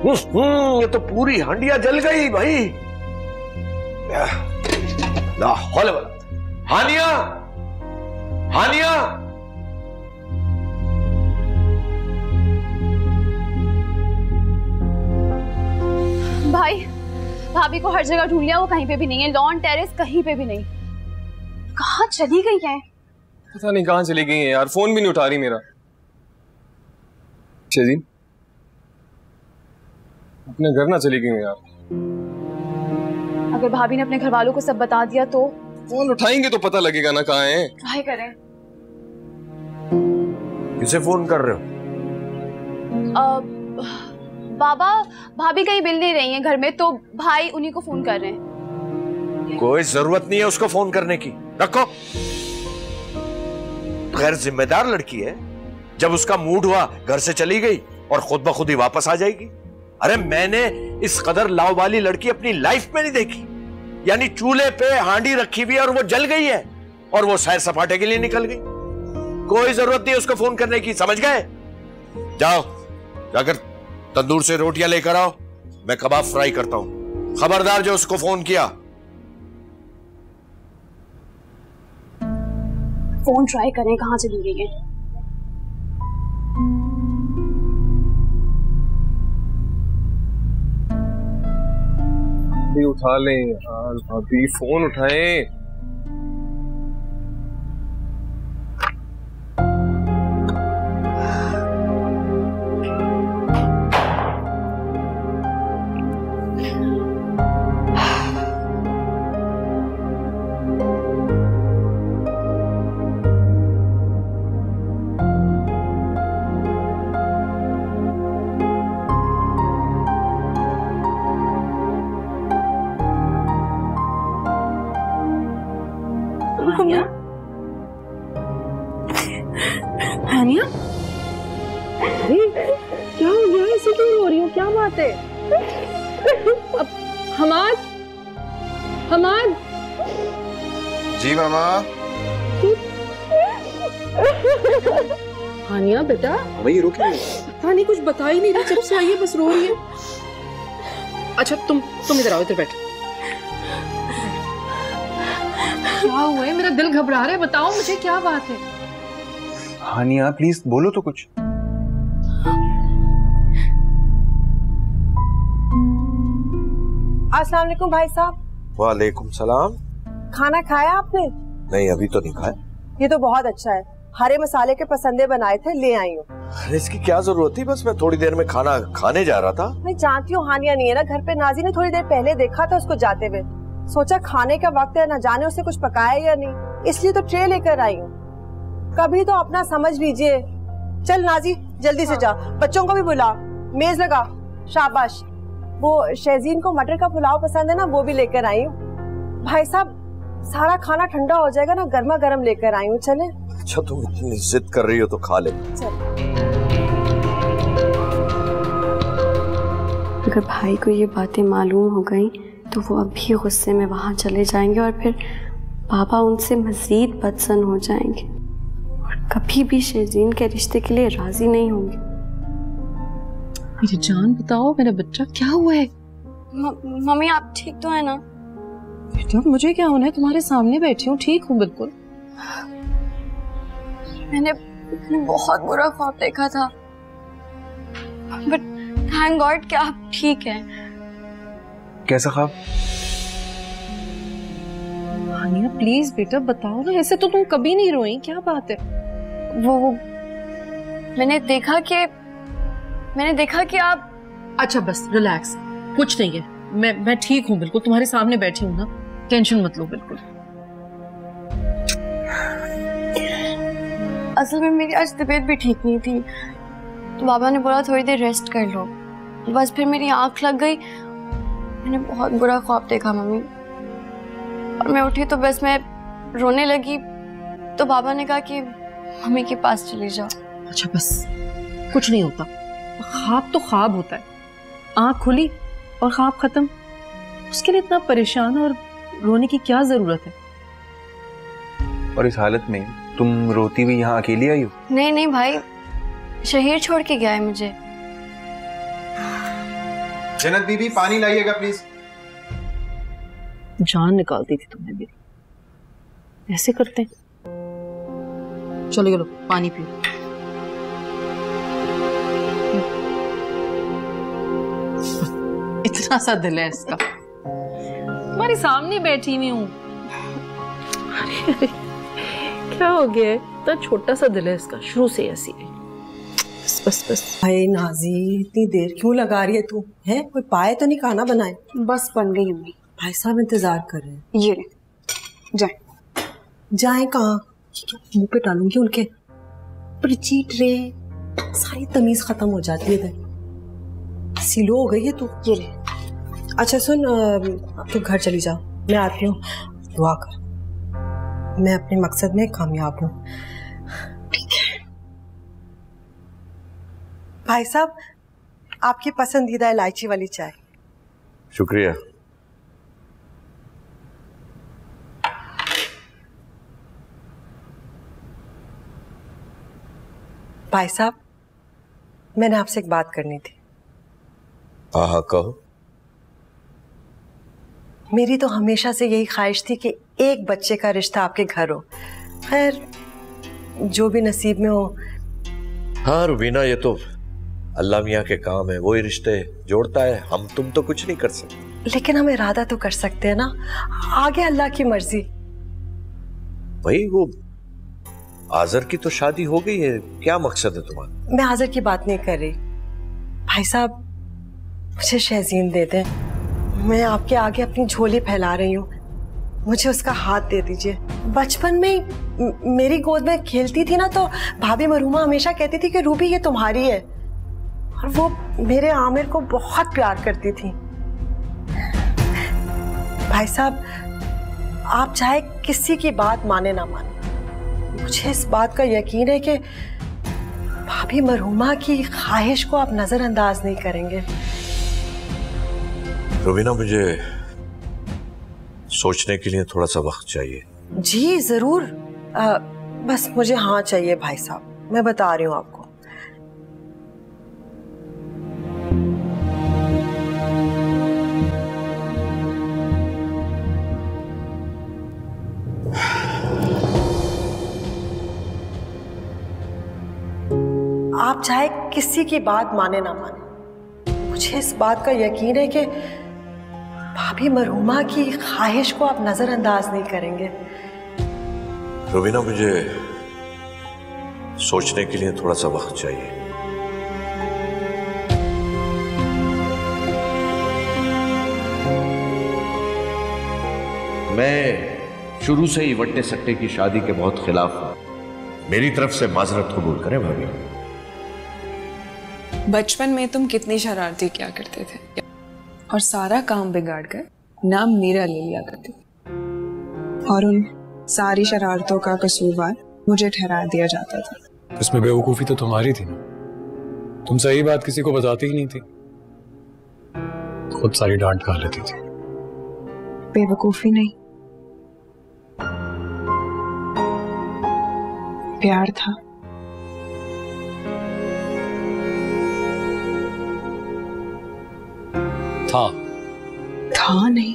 ये तो पूरी हांडिया जल गई भाई। ला हौले वाला। हानिया, हानिया, भाई भाभी को हर जगह ढूंढ लिया, वो कहीं पे भी नहीं है। लॉन, टेरेस, कहीं पे भी नहीं। कहाँ चली गई है? पता नहीं कहाँ चली गई है यार, फोन भी नहीं उठा रही मेरा। शजीन, अपने घर ना चली गई यार। अगर भाभी ने अपने घर वालों को सब बता दिया तो? फोन उठाएंगे तो पता लगेगा ना कहाँ है। ट्राई करें। किसे फोन कर रहे हो? बाबा, भाभी कहीं मिल नहीं रही हैं घर में, तो भाई उन्हीं को फोन कर रहे हैं। कोई जरूरत नहीं है उसको फोन करने की, रखो। गैर जिम्मेदार लड़की है, जब उसका मूड हुआ घर से चली गई और खुद ब खुद ही वापस आ जाएगी। अरे मैंने इस कदर लाव वाली लड़की अपनी लाइफ में नहीं देखी। यानी चूल्हे पे हांडी रखी हुई है और वो जल गई है, और वो सैर सपाटे के लिए निकल गई। कोई जरूरत नहीं उसको फोन करने की, समझ गए? जाओ जाकर तंदूर से रोटियां लेकर आओ, मैं कबाब फ्राई करता हूं। खबरदार जो उसको फोन किया। फोन ट्राई करें, कहां चली गई है? भी उठा लें यार, भाभी फोन उठाएं। हानिया, अरे क्या हो गया? ऐसे क्यों रो रही हो? क्या बात है? अब हमाद, हमाद। जी मामा। हानिया बेटा, वही रो क्यों? पता नहीं, कुछ बता ही नहीं रहा, जब से आई है बस रो रही है। अच्छा तुम इधर आओ, इधर बैठो। क्या हुआ है? मेरा दिल घबरा रहा है, बताओ मुझे क्या बात है? हानिया प्लीज बोलो तो कुछ। अस्सलाम वालेकुम भाई साहब। वालेकुम सलाम। खाना खाया आपने? नहीं अभी तो नहीं खाया। ये तो बहुत अच्छा है, हरे मसाले के पसंदे बनाए थे, ले आई हूँ। अरे इसकी क्या जरूरत थी, बस मैं थोड़ी देर में खाना खाने जा रहा था। मैं जानती हूँ हानिया नहीं है ना घर पे। नाजी ने थोड़ी देर पहले देखा था उसको जाते हुए, सोचा खाने का वक्त है, ना जाने उससे कुछ पकाया या नहीं, इसलिए तो ट्रे लेकर आई हूँ। कभी तो अपना समझ लीजिए। चल नाजी जल्दी से जा, बच्चों को भी बुला, मेज लगा। शाबाश। वो शहजीन को मटर का पुलाव पसंद है ना, वो भी लेकर आई हूँ। भाई साहब सारा खाना ठंडा हो जाएगा ना, गर्मा गर्म लेकर आई हूँ। चले? अच्छा तुम इतनी जिद कर रही हो तो खा ले। अगर भाई को ये बातें मालूम हो गई तो वो अभी गुस्से में वहां चले जाएंगे और फिर पापा उनसे मजीद बदसन हो जाएंगे और कभी भी शहजीन के रिश्ते के लिए राजी नहीं होंगे। मेरी जान बताओ, मेरा बच्चा क्या हुआ है? मम्मी आप ठीक तो है ना? बेटा मुझे क्या होना है, तुम्हारे सामने बैठी हूँ, ठीक हूँ बिल्कुल। मैंने मैंने बहुत बुरा ख्वाब देखा था, बट थैंक गॉड कि आप ठीक हैं। कैसा ख्वाब? हानिया प्लीज बेटा बताओ ना, ऐसे तो तुम कभी नहीं रोई, क्या बात है? वो मैंने देखा कि आप। अच्छा बस रिलैक्स, कुछ नहीं है, मैं ठीक हूँ बिल्कुल, तुम्हारे सामने बैठी हूँ ना, टेंशन मत लो बिल्कुल। असल में मेरी आज तबीयत भी ठीक नहीं थी, तो बाबा ने बोला थोड़ी देर रेस्ट कर लो, बस फिर मेरी आंख लग गई, मैंने बहुत बुरा ख्वाब देखा मम्मी, और मैं उठी तो बस मैं रोने लगी, तो बाबा ने कहा कि मम्मी के पास चली जाओ। अच्छा बस, कुछ नहीं होता, ख्वाब तो ख्वाब होता है, आंख खुली और ख्वाब खत्म, उसके लिए इतना परेशान और रोने की क्या जरूरत है? और इस हालत में तुम रोती हुई यहाँ अकेली आई हो? नहीं नहीं भाई, शहीर छोड़ के गया है मुझे। जन्नत बीबी पानी लाइएगा प्लीज। जान निकालती थी तुमने मेरी, ऐसे करते हैं। चलो चलो पानी पियो। इतना सा दिल है इसका, तुम्हारे सामने बैठी हुई हूँ। अरे क्या हो गया है, इतना छोटा सा दिल है इसका, शुरू से ऐसी है। बस बस बस। भाई नाजी इतनी देर क्यों लगा रही है तू? है कोई पाए तो नहीं खाना बनाए? बस बन गई अम्मी। भाई साहब इंतजार कर रहे हैं। ये जाए। जाए कहाँ? मुंह पे डालूंगी उनके, पर चीट रहे, सारी तमीज खत्म हो जाती है इधर। सिलो हो गई है तू। ये ले। अच्छा सुन, अब तू घर चली जा, मैं आती हूँ, दुआ कर मैं अपने मकसद में कामयाब हूँ। ठीक है भाई साहब, आपकी पसंदीदा इलायची वाली चाय। शुक्रिया। भाई साहब, मैंने आपसे एक बात करनी थी। हाँ कहो। मेरी तो हमेशा से यही ख्वाहिश थी कि एक बच्चे का रिश्ता आपके घर हो। खैर जो भी नसीब में हो। हाँ रुबीना, ये तो अल्लाह मियाँ के काम है, वही रिश्ते जोड़ता है, हम तुम तो कुछ नहीं कर सकते। लेकिन हम इरादा तो कर सकते हैं ना, आगे अल्लाह की मर्जी। भाई वो आजर की तो शादी हो गई है, क्या मकसद है तुम्हारा? मैं आजर की बात नहीं कर रही भाई साहब, मुझे शहजीन दे दें, मैं आपके आगे अपनी झोली फैला रही हूँ, मुझे उसका हाथ दे दीजिए। बचपन में मेरी गोद में खेलती थी ना, तो भाभी मरूमा हमेशा कहती थी कि रूबी ये तुम्हारी है, और वो मेरे आमिर को बहुत प्यार करती थी। भाई साहब, आप चाहे किसी की बात माने ना माने, मुझे इस बात का यकीन है कि भाभी मरहुमा की ख्वाहिश को आप नजरअंदाज नहीं करेंगे। रुबीना, मुझे सोचने के लिए थोड़ा सा वक्त चाहिए। जी जरूर, बस मुझे हाँ चाहिए भाई साहब, मैं बता रही हूँ आपको। आप चाहे किसी की बात माने ना माने, मुझे इस बात का यकीन है कि भाभी मरहुमा की ख्वाहिश को आप नजरअंदाज नहीं करेंगे। रुबीना, मुझे सोचने के लिए थोड़ा सा वक्त चाहिए। मैं शुरू से ही वट्टे सट्टे की शादी के बहुत खिलाफ हूं, मेरी तरफ से माजरत कबूल करें भाभी। बचपन में तुम कितनी शरारती क्या करते थे, और सारा काम बिगाड़ कर नाम मीरा ले लिया करती, और उन सारी शरारतों का कसूरवार मुझे ठहरा दिया जाता था। इसमें बेवकूफी तो तुम्हारी थी ना, तुम सही बात किसी को बताती ही नहीं थी, खुद सारी डांट खा लेती थी। बेवकूफी नहीं, प्यार था। था नहीं,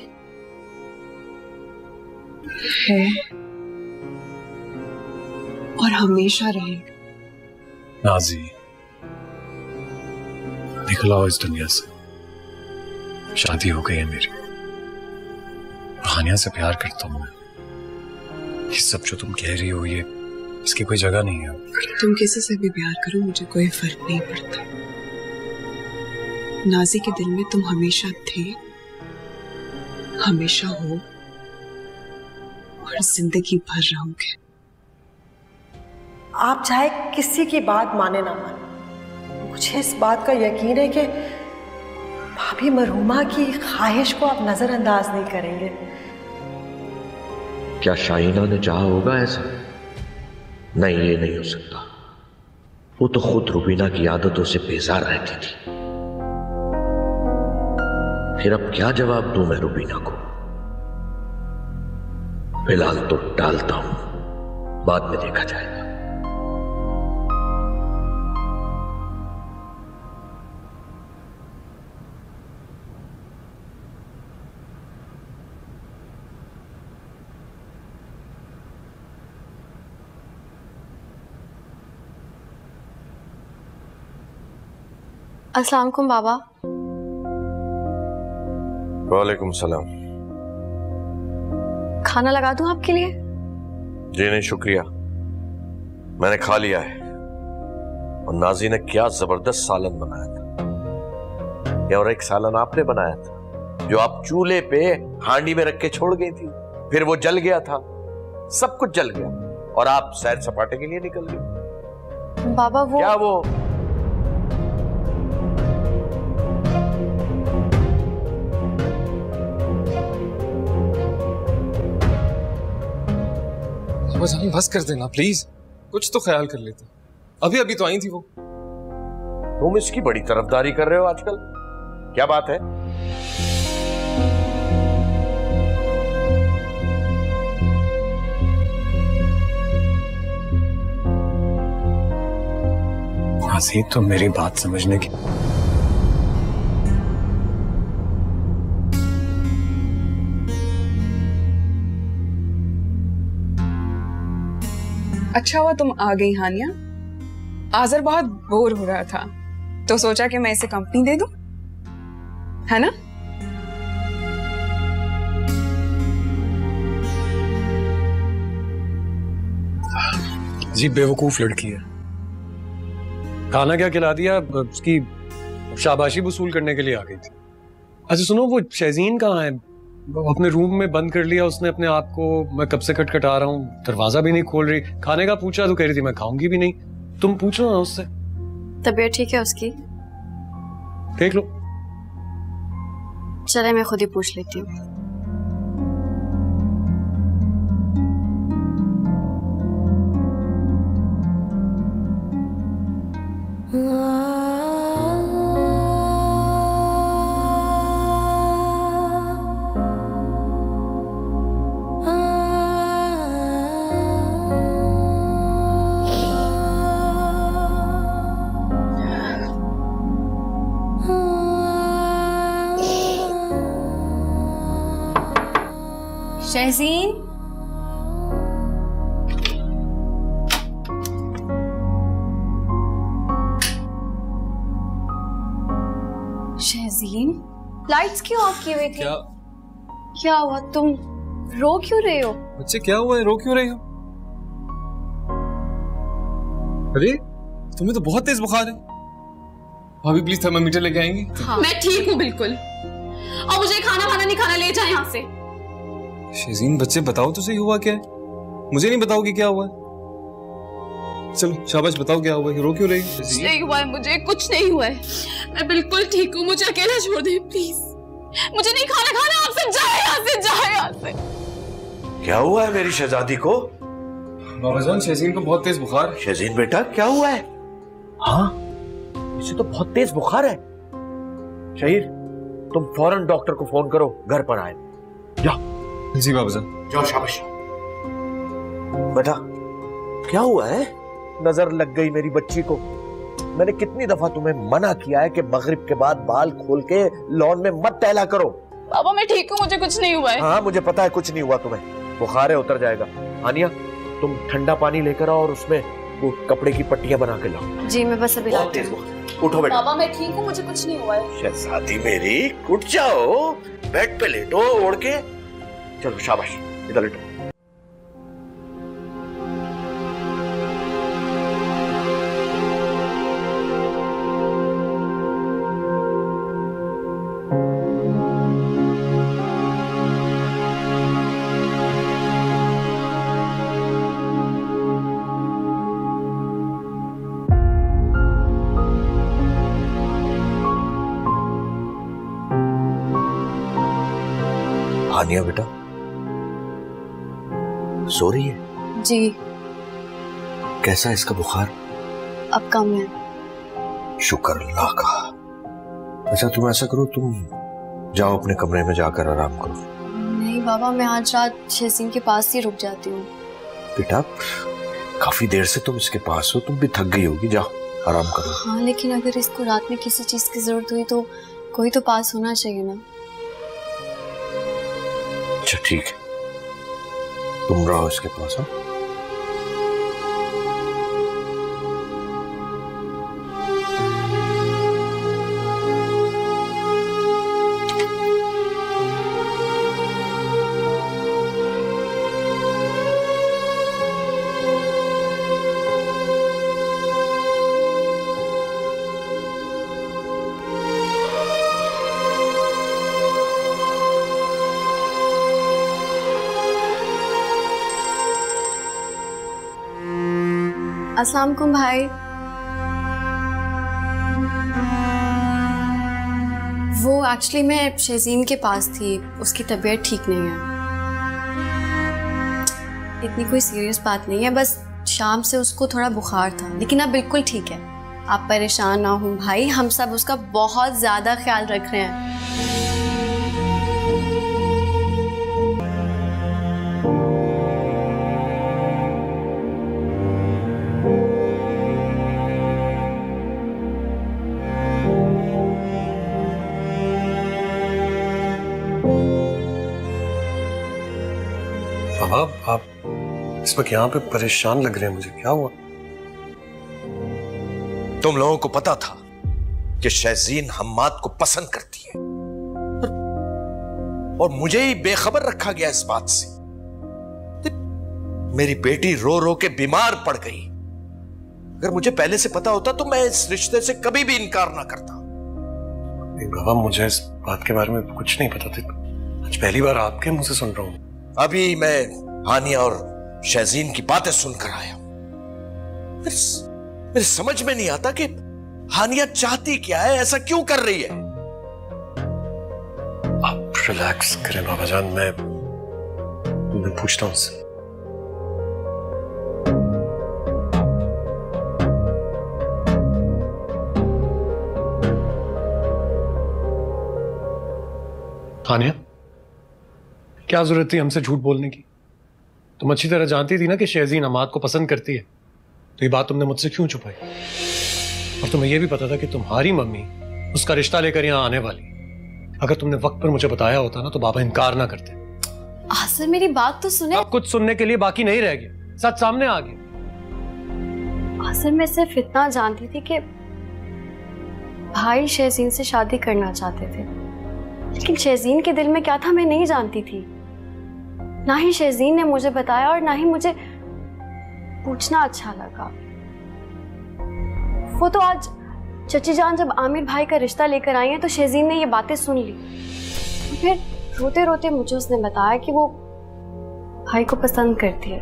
है और हमेशा रहेगा। नाजी, निकलाओ इस दुनिया से। शादी हो गई है मेरी, हानिया से प्यार करता हूं मैं। ये सब जो तुम कह रही हो, ये इसकी कोई जगह नहीं है। तुम किसी से भी प्यार करो, मुझे कोई फर्क नहीं पड़ता। नाजी के दिल में तुम हमेशा थे, हमेशा हो और जिंदगी भर रहोगे। आप चाहे किसी की बात माने ना माने, मुझे इस बात का यकीन है कि भाभी मरहुमा की ख्वाहिश को आप नजरअंदाज नहीं करेंगे। क्या शाहीना ने चाहा होगा ऐसा? नहीं, ये नहीं हो सकता। वो तो खुद रुबीना की आदतों से बेजार रहती थी। फिर अब क्या जवाब दूं मैं रुबीना को? फिलहाल तो टालता हूं, बाद में देखा जाएगा। अस्सलाम वालेकुम बाबा। वालेकुम सलाम। खाना लगा दूं आपके लिए? जी नहीं शुक्रिया, मैंने खा लिया है। और नाजी ने क्या जबरदस्त सालन बनाया था। ये और एक सालन आपने बनाया था जो आप चूल्हे पे हांडी में रख के छोड़ गई थी, फिर वो जल गया था, सब कुछ जल गया और आप सैर सपाटे के लिए निकल गए। बाबा वो क्या वो? बस कर देना प्लीज, कुछ तो ख्याल कर लेते। अभी अभी तो आई थी वो। तुम इसकी बड़ी तरफदारी कर रहे हो आजकल, क्या बात है? नाज़ी, तुम मेरी बात समझने की अच्छा हुआ तुम आ गई हानिया। आज़र बहुत बोर हो रहा था तो सोचा कि मैं इसे कंपनी दे दूं, है ना? जी बेवकूफ लड़की है। खाना क्या खिला दिया, उसकी शाबाशी वसूल करने के लिए आ गई थी। अच्छा सुनो, वो शहजीन कहाँ है? अपने रूम में बंद कर लिया उसने अपने आप को। मैं कब से खटखटा रहा हूँ, दरवाजा भी नहीं खोल रही। खाने का पूछा तो कह रही थी मैं खाऊंगी भी नहीं। तुम पूछो ना उससे। तबीयत ठीक है उसकी? देख लो। चले मैं खुद ही पूछ लेती हूँ। शहजीन, शहजीन, लाइट्स क्यों ऑफ की हुई थी? क्या हुआ? तुम रो क्यों रहे हो? बच्चे क्या हुआ है, रो क्यों रहे हो? अरे तुम्हें तो बहुत तेज बुखार है। भाभी प्लीज थर्मामीटर लेके आएंगी? हाँ। मैं ठीक हूँ बिल्कुल, और मुझे खाना वाना नहीं खाना, ले जाए यहाँ से। शहजीन बच्चे बताओ तो सही, हुआ क्या है? मुझे नहीं बताओगे क्या हुआ है? चलो शाबाश बताओ क्या हुआ है, रो क्यों रही? कुछ नहीं हुआ है, मुझे कुछ नहीं हुआ है, मैं बिल्कुल ठीक हूँ। मुझे अकेला छोड़ दे प्लीज, मुझे नहीं खाना खाना। आपसे जाए यहाँ से, जाए यहाँ से। क्या हुआ है मेरी शहजादी को? बाबा जान, शहजीन को बहुत तेज बुखार। शहजीन बेटा क्या हुआ है? हाँ इसे तो बहुत तेज बुखार है। शहीर तुम फौरन डॉक्टर को फोन करो, घर पर आए। जाओ। जी बाबा जान। जाओ शाबाश। बेटा क्या हुआ है? नजर लग गई मेरी बच्ची को। मैंने कितनी दफा तुम्हें मना किया है कि मगरिब के बाद बाल खोल के लॉन में मत टहला करो। बाबा मैं ठीक हूँ, मुझे कुछ नहीं हुआ है। हाँ मुझे पता है कुछ नहीं हुआ तुम्हें, बुखार है उतर जाएगा। आनिया तुम ठंडा पानी लेकर आओ और उसमें वो कपड़े की पट्टियां बना के लाओ। जी मैं बस अभी बहुत तेज वक्त। उठो बेटा। बाबा मैं ठीक हूँ, मुझे कुछ नहीं हुआ है। शहजादी मेरी उठ जाओ, बेड पे लेटो ओढ़ के। चलो शाबाश, इधर लेटो। हानिया बेटा सो रही है? जी। कैसा है इसका बुखार? अब कम है। शुक्र अल्लाह का। अच्छा तुम ऐसा करो, तुम जाओ अपने कमरे में जाकर आराम करो। नहीं बाबा, मैं आज रात शहजीन के पास ही रुक जाती हूँ। बेटा काफी देर से तुम इसके पास हो, तुम भी थक गई होगी, जाओ आराम करो। हाँ लेकिन अगर इसको रात में किसी चीज की जरूरत हुई तो कोई तो पास होना चाहिए ना। अच्छा ठीक है, तुम रहो इसके पास। हाँ अस्सलाम वालेकुम भाई। वो एक्चुअली मैं शहजीन के पास थी, उसकी तबीयत ठीक नहीं है। इतनी कोई सीरियस बात नहीं है, बस शाम से उसको थोड़ा बुखार था, लेकिन अब बिल्कुल ठीक है। आप परेशान ना हो भाई, हम सब उसका बहुत ज़्यादा ख्याल रख रहे हैं। बाबा आप इस वक्त यहाँ पे परेशान लग रहे हैं, मुझे क्या हुआ? तुम लोगों को पता था कि शहजीन हम्माद को पसंद करती है और मुझे ही बेखबर रखा गया इस बात से। मेरी बेटी रो रो के बीमार पड़ गई। अगर मुझे पहले से पता होता तो मैं इस रिश्ते से कभी भी इनकार ना करता। बाबा मुझे इस बात के बारे में कुछ नहीं पता था, आज पहली बार आपके मुंह से सुन रहा हूँ। अभी मैं हानिया और शहजीन की बातें सुनकर आया। मेरे समझ में नहीं आता कि हानिया चाहती क्या है, ऐसा क्यों कर रही है। आप रिलैक्स करें बाबा जान, मैं पूछता हूं उससे। हानिया क्या जरूरत थी हमसे झूठ बोलने की? तुम अच्छी तरह जानती थी ना कि शहजीन हम्माद को पसंद करती है, तो ये बात तुमने मुझसे क्यों छुपाई? और तुम्हें यह भी पता था कि तुम्हारी मम्मी उसका रिश्ता लेकर यहाँ आने वाली। अगर तुमने वक्त पर मुझे बताया होता ना तो बाबा इनकार ना करते। सर मेरी बात तो सुने। अब कुछ सुनने के लिए बाकी नहीं रह गया, सच सामने आ गया। सर मैं सिर्फ इतना जानती थी कि भाई शहजीन से शादी करना चाहते थे, लेकिन शहजीन के दिल में क्या था मैं नहीं जानती थी। ना ही शहजीन ने मुझे बताया और ना ही मुझे पूछना अच्छा लगा। वो तो आज चची जान जब आमिर भाई का रिश्ता लेकर आई हैं तो शहजीन ने ये बातें सुन ली। फिर रोते रोते मुझे उसने बताया कि वो भाई को पसंद करती है,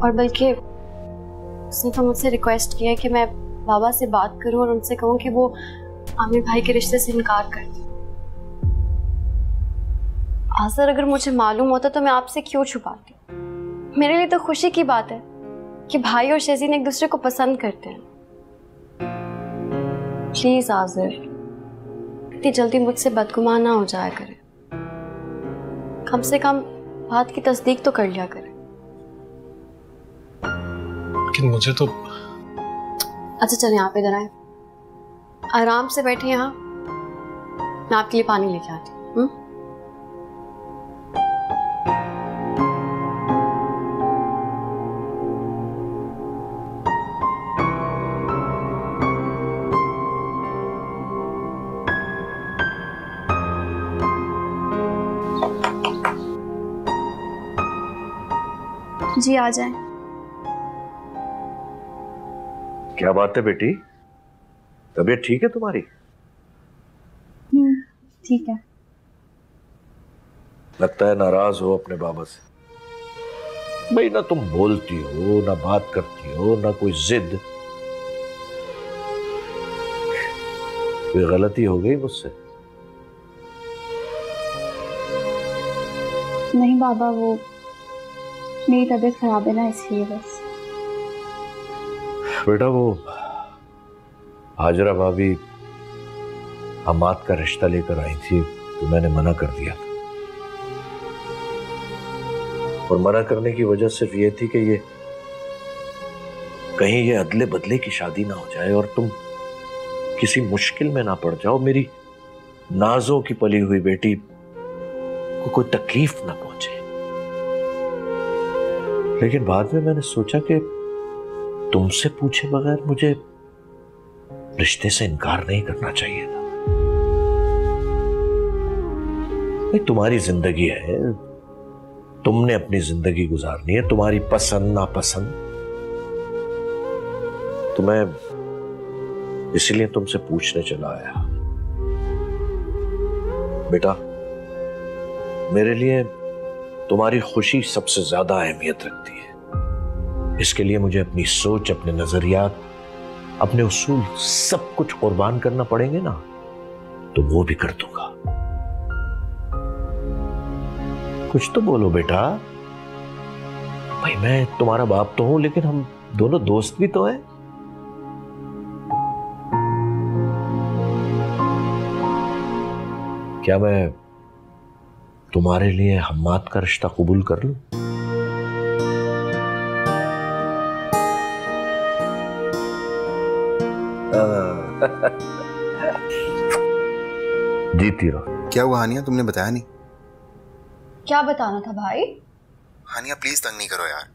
और बल्कि उसने तो मुझसे रिक्वेस्ट किया कि मैं बाबा से बात करूं और उनसे कहूं कि वो आमिर भाई के रिश्ते से इनकार कर दें। सर अगर मुझे मालूम होता तो मैं आपसे क्यों छुपाती? मेरे लिए तो खुशी की बात है कि भाई और शहजीन एक दूसरे को पसंद करते हैं। प्लीज आज़िर, इतनी जल्दी मुझसे बदगुमान ना हो जाया करे। कम से कम बात की तस्दीक तो कर लिया करे। लेकिन मुझे तो। अच्छा चल यहाँ पे इधर आए, आराम से बैठे यहाँ, मैं आपके लिए पानी लेके आती हूँ। जी आ जाएं। क्या बात है बेटी, तबीयत ठीक है तुम्हारी? ठीक है। लगता है नाराज हो अपने बाबा से। भाई ना तुम बोलती हो, ना बात करती हो, ना कोई जिद। कोई गलती हो गई मुझसे? नहीं बाबा, वो मेरी तबीयत खराब है ना, इसलिए बस। बेटा वो हाजरा भाभी हमाद का रिश्ता लेकर आई थी तो मैंने मना कर दिया था। और मना करने की वजह सिर्फ ये थी कि ये कहीं ये अदले बदले की शादी ना हो जाए और तुम किसी मुश्किल में ना पड़ जाओ, मेरी नाजों की पली हुई बेटी को कोई तकलीफ ना पहुंचे। लेकिन बाद में मैंने सोचा कि तुमसे पूछे बगैर मुझे रिश्ते से इनकार नहीं करना चाहिए था। भाई तुम्हारी जिंदगी है, तुमने अपनी जिंदगी गुजारनी है, तुम्हारी पसंद नापसंद। तो मैं इसीलिए तुमसे पूछने चला आया। बेटा मेरे लिए तुम्हारी खुशी सबसे ज्यादा अहमियत रखती है। इसके लिए मुझे अपनी सोच, अपने नजरियात, अपने उसूल सब कुछ कुर्बान करना पड़ेंगे ना, तो वो भी कर दूंगा। कुछ तो बोलो बेटा। भाई मैं तुम्हारा बाप तो हूं, लेकिन हम दोनों दोस्त भी तो हैं। क्या मैं तुम्हारे लिए हम्माद का रिश्ता कबूल कर लूं? जीती रहो। क्या हुआ हानिया, तुमने बताया नहीं? क्या बताना था भाई? हानिया प्लीज तंग नहीं करो यार,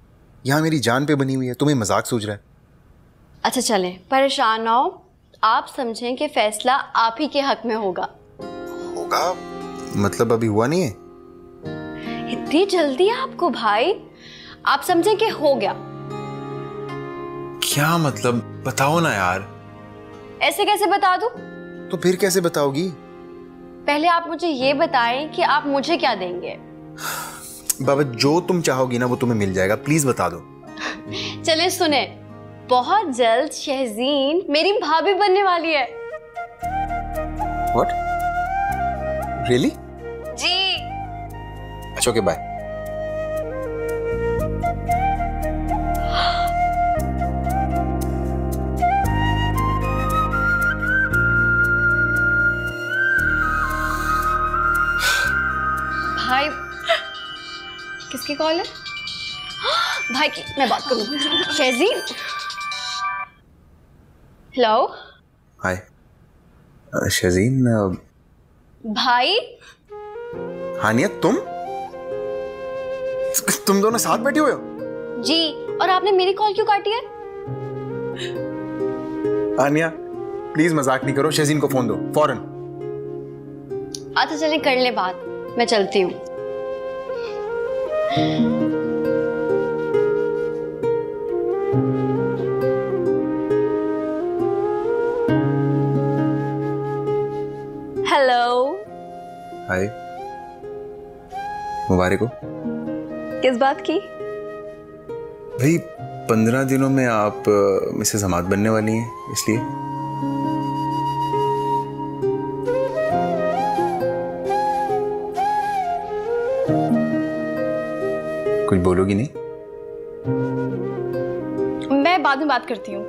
यहाँ मेरी जान पे बनी हुई है, तुम्हें मजाक सूझ रहा है। अच्छा चले, परेशान ना हो। आप समझें कि फैसला आप ही के हक में होगा। होगा मतलब अभी हुआ नहीं है? इतनी जल्दी आपको भाई? आप समझें कि हो गया। क्या मतलब, बताओ ना यार। ऐसे कैसे बता दूं? तो फिर कैसे बताओगी? पहले आप मुझे ये बताएं कि आप मुझे क्या देंगे। बाबा जो तुम चाहोगी ना वो तुम्हें मिल जाएगा, प्लीज बता दो। चले सुने, बहुत जल्द शहजीन मेरी भाभी बनने वाली है। What? Really? जी। अच्छा ओके बाय। भाई किसकी कॉल है? भाई की मैं बात करूं। शहजीन। हेलो। हाय शहजीन। भाई। हानिया तुम दोनों साथ बैठे हुए हो? जी, और आपने मेरी कॉल क्यों काटी है? हानिया प्लीज मजाक नहीं करो, शहजीन को फोन दो फौरन। अच्छा चलिए कर ले बात, मैं चलती हूँ। हेलो। हाय, मुबारक हो। किस बात की? भाई 15 दिनों में आप मिसेस हमाद बनने वाली हैं, इसलिए। कुछ बोलोगी नहीं? मैं बाद में बात करती हूँ।